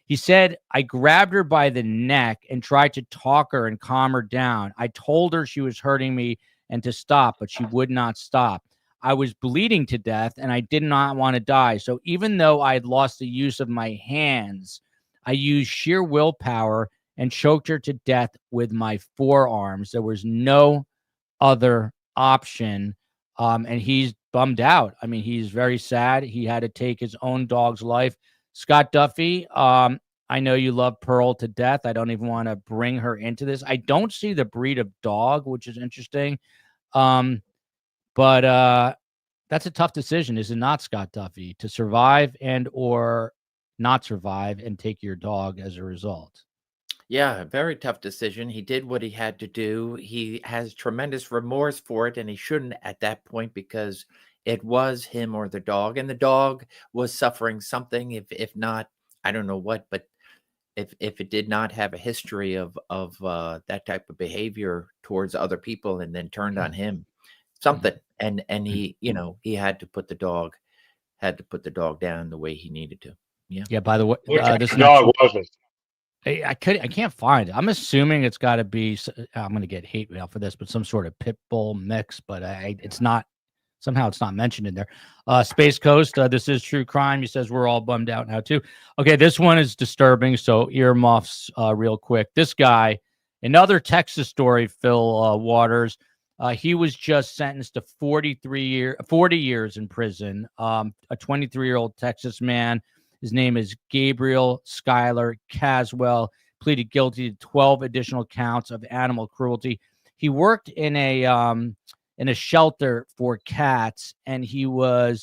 He said, I grabbed her by the neck and tried to talk her and calm her down. I told her she was hurting me and to stop, but she would not stop. I was bleeding to death and I did not want to die. So even though I had lost the use of my hands, I used sheer willpower and choked her to death with my forearms. There was no other option. And he's bummed out. I mean, he's very sad. He had to take his own dog's life. Scott Duffey, I know you love Pearl to death. I don't even want to bring her into this. I don't see the breed of dog, which is interesting. But that's a tough decision, is it not, Scott Duffey, to survive and or not survive and take your dog as a result? Yeah, very tough decision. He did what he had to do. He has tremendous remorse for it, and he shouldn't at that point, because it was him or the dog, and the dog was suffering something, if not, I don't know what, but if it did not have a history of that type of behavior towards other people and then turned on him, something, and he, he had to put the dog down the way he needed to. Yeah. By the way, Which dog was it? I can't find it. I'm assuming it's got to be. I'm going to get hate mail for this, but some sort of pit bull mix. But it's not. Somehow it's not mentioned in there. Space Coast. This is true crime. He says we're all bummed out now too. Okay, this one is disturbing. So earmuffs real quick. This guy, another Texas story. Fil Waters. He was just sentenced to 40 years in prison. A 23-year-old Texas man. His name is Gabriel Schuyler Caswell, pleaded guilty to 12 additional counts of animal cruelty. He worked in a shelter for cats, and the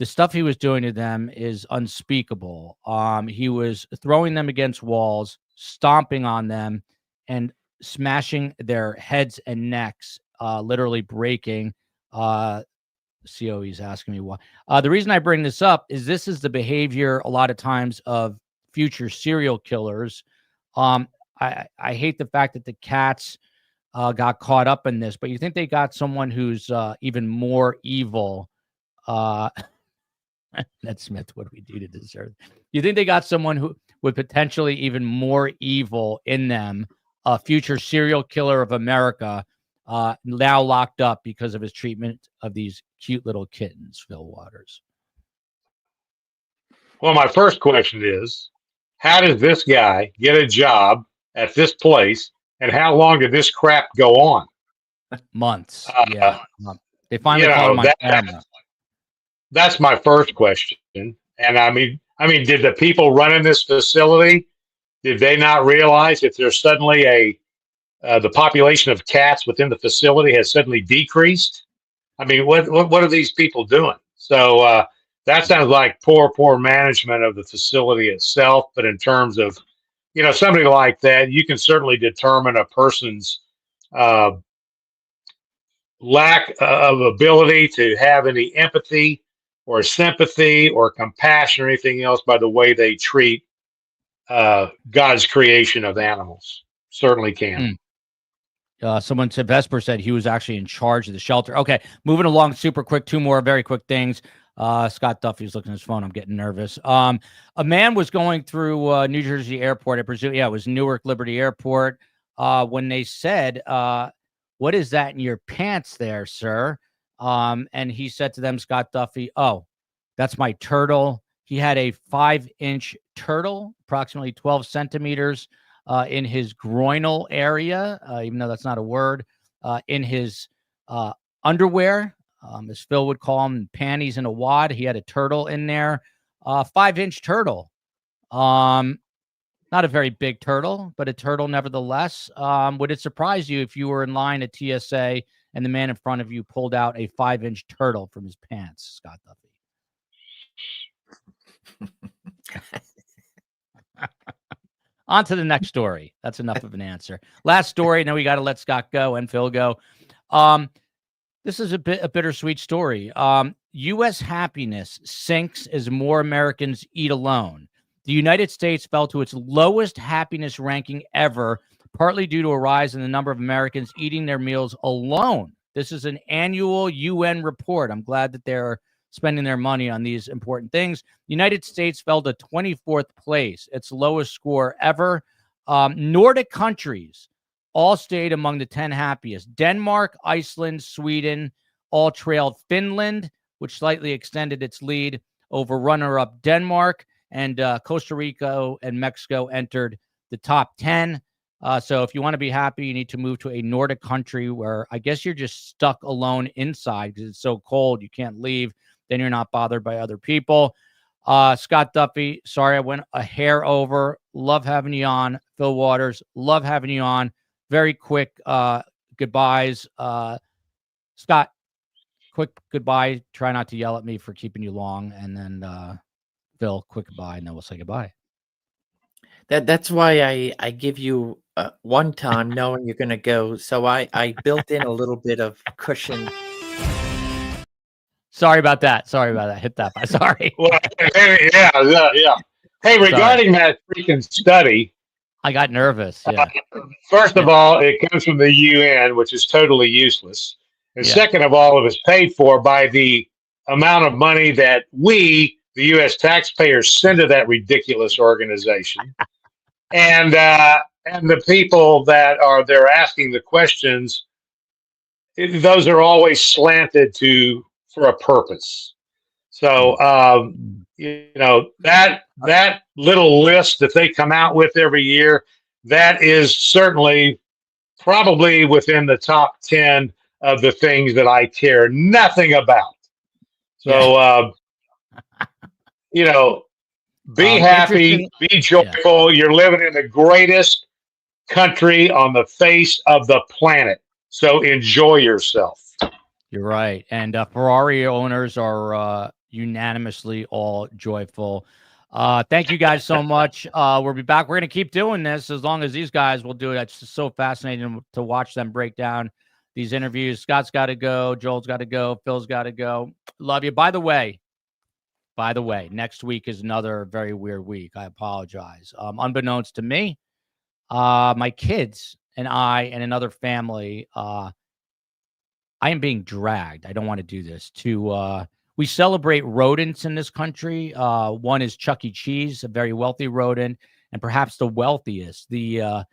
stuff he was doing to them is unspeakable. He was throwing them against walls, stomping on them, and smashing their heads and necks, literally breaking. CO, he's asking me why. The reason I bring this up is this is the behavior a lot of times of future serial killers. I hate the fact that the cats got caught up in this, but you think they got someone who's even more evil? Ned Smith, what do we do to deserve? You think they got someone who would potentially even more evil in them, a future serial killer of America, now locked up because of his treatment of these cute little kittens, Fil Waters? Well, my first question is, how does this guy get a job at this place, and how long did this crap go on? Months. They finally called him on camera. That's my first question. And I mean, did the people running this facility, did they not realize that there's suddenly the population of cats within the facility has suddenly decreased? I mean, what are these people doing? So that sounds like poor management of the facility itself. But in terms of, somebody like that, you can certainly determine a person's lack of ability to have any empathy or sympathy or compassion or anything else by the way they treat God's creation of animals. Certainly can. Someone said, Vesper said he was actually in charge of the shelter. Okay, moving along super quick. Two more very quick things. Scott Duffey's looking at his phone. I'm getting nervous. A man was going through New Jersey Airport. I presume, it was Newark Liberty Airport. When they said, what is that in your pants there, sir? And he said to them, Scott Duffey, oh, that's my turtle. He had a 5-inch turtle, approximately 12 centimeters, in his groinal area, even though that's not a word, in his underwear, as Phil would call them, panties in a wad. He had a turtle in there, 5-inch turtle. Not a very big turtle, but a turtle nevertheless. Would it surprise you if you were in line at TSA and the man in front of you pulled out a 5-inch turtle from his pants, Scott Duffey? On to the next story. That's enough of an answer. Last story. Now we got to let Scott go and Phil go. This is a bittersweet story. U.S. happiness sinks as more Americans eat alone. The United States fell to its lowest happiness ranking ever, partly due to a rise in the number of Americans eating their meals alone. This is an annual UN report. I'm glad that they're spending their money on these important things. The United States fell to 24th place, its lowest score ever. Nordic countries all stayed among the 10 happiest. Denmark, Iceland, Sweden all trailed Finland, which slightly extended its lead over runner-up Denmark. And Costa Rica and Mexico entered the top 10. So if you want to be happy, you need to move to a Nordic country where I guess you're just stuck alone inside because it's so cold. You can't leave. Then you're not bothered by other people. Scott Duffey, sorry I went a hair over. Love having you on. Fil Waters, love having you on. Very quick goodbyes. Scott, quick goodbye. Try not to yell at me for keeping you long. And then Phil, quick goodbye, and then we'll say goodbye. That's why I give you one time knowing you're going to go. So I built in a little bit of cushion. Sorry about that. Hit that. Sorry. Well, yeah. Hey, regarding that freaking study, I got nervous. Yeah. First of all, it comes from the UN, which is totally useless. And second of all, it was paid for by the amount of money that we, the U.S. taxpayers, send to that ridiculous organization. And the people that are there asking the questions, those are always slanted for a purpose. So, that little list that they come out with every year, that is certainly probably within the top 10 of the things that I care nothing about. So, be happy, be joyful. You're living in the greatest country on the face of the planet. So enjoy yourself. You're right. And Ferrari owners are unanimously all joyful. Thank you guys so much. We'll be back. We're going to keep doing this as long as these guys will do it. It's just so fascinating to watch them break down these interviews. Scott's got to go. Joel's got to go. Phil's got to go. Love you. By the way, next week is another very weird week. I apologize. Unbeknownst to me, my kids and I and another family, I am being dragged. I don't want to do this. We celebrate rodents in this country. One is Chuck E. Cheese, a very wealthy rodent, and perhaps the wealthiest. The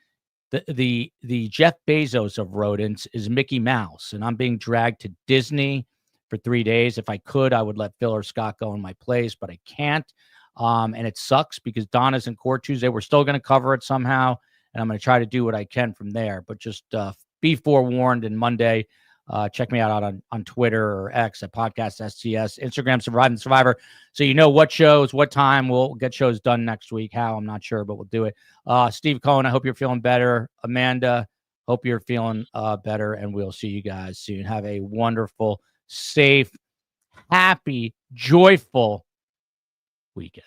Jeff Bezos of rodents is Mickey Mouse, and I'm being dragged to Disney for 3 days. If I could, I would let Phil or Scott go in my place, but I can't. And it sucks because Donna's in court Tuesday. We're still going to cover it somehow, and I'm going to try to do what I can from there. But just be forewarned. And Monday, check me out on Twitter or X at Podcast STS, Instagram Surviving the Survivor. So you know what shows, what time. We'll get shows done next week. How, I'm not sure, but we'll do it. Steve Cohen, I hope you're feeling better. Amanda, hope you're feeling better. And we'll see you guys soon. Have a wonderful, safe, happy, joyful weekend.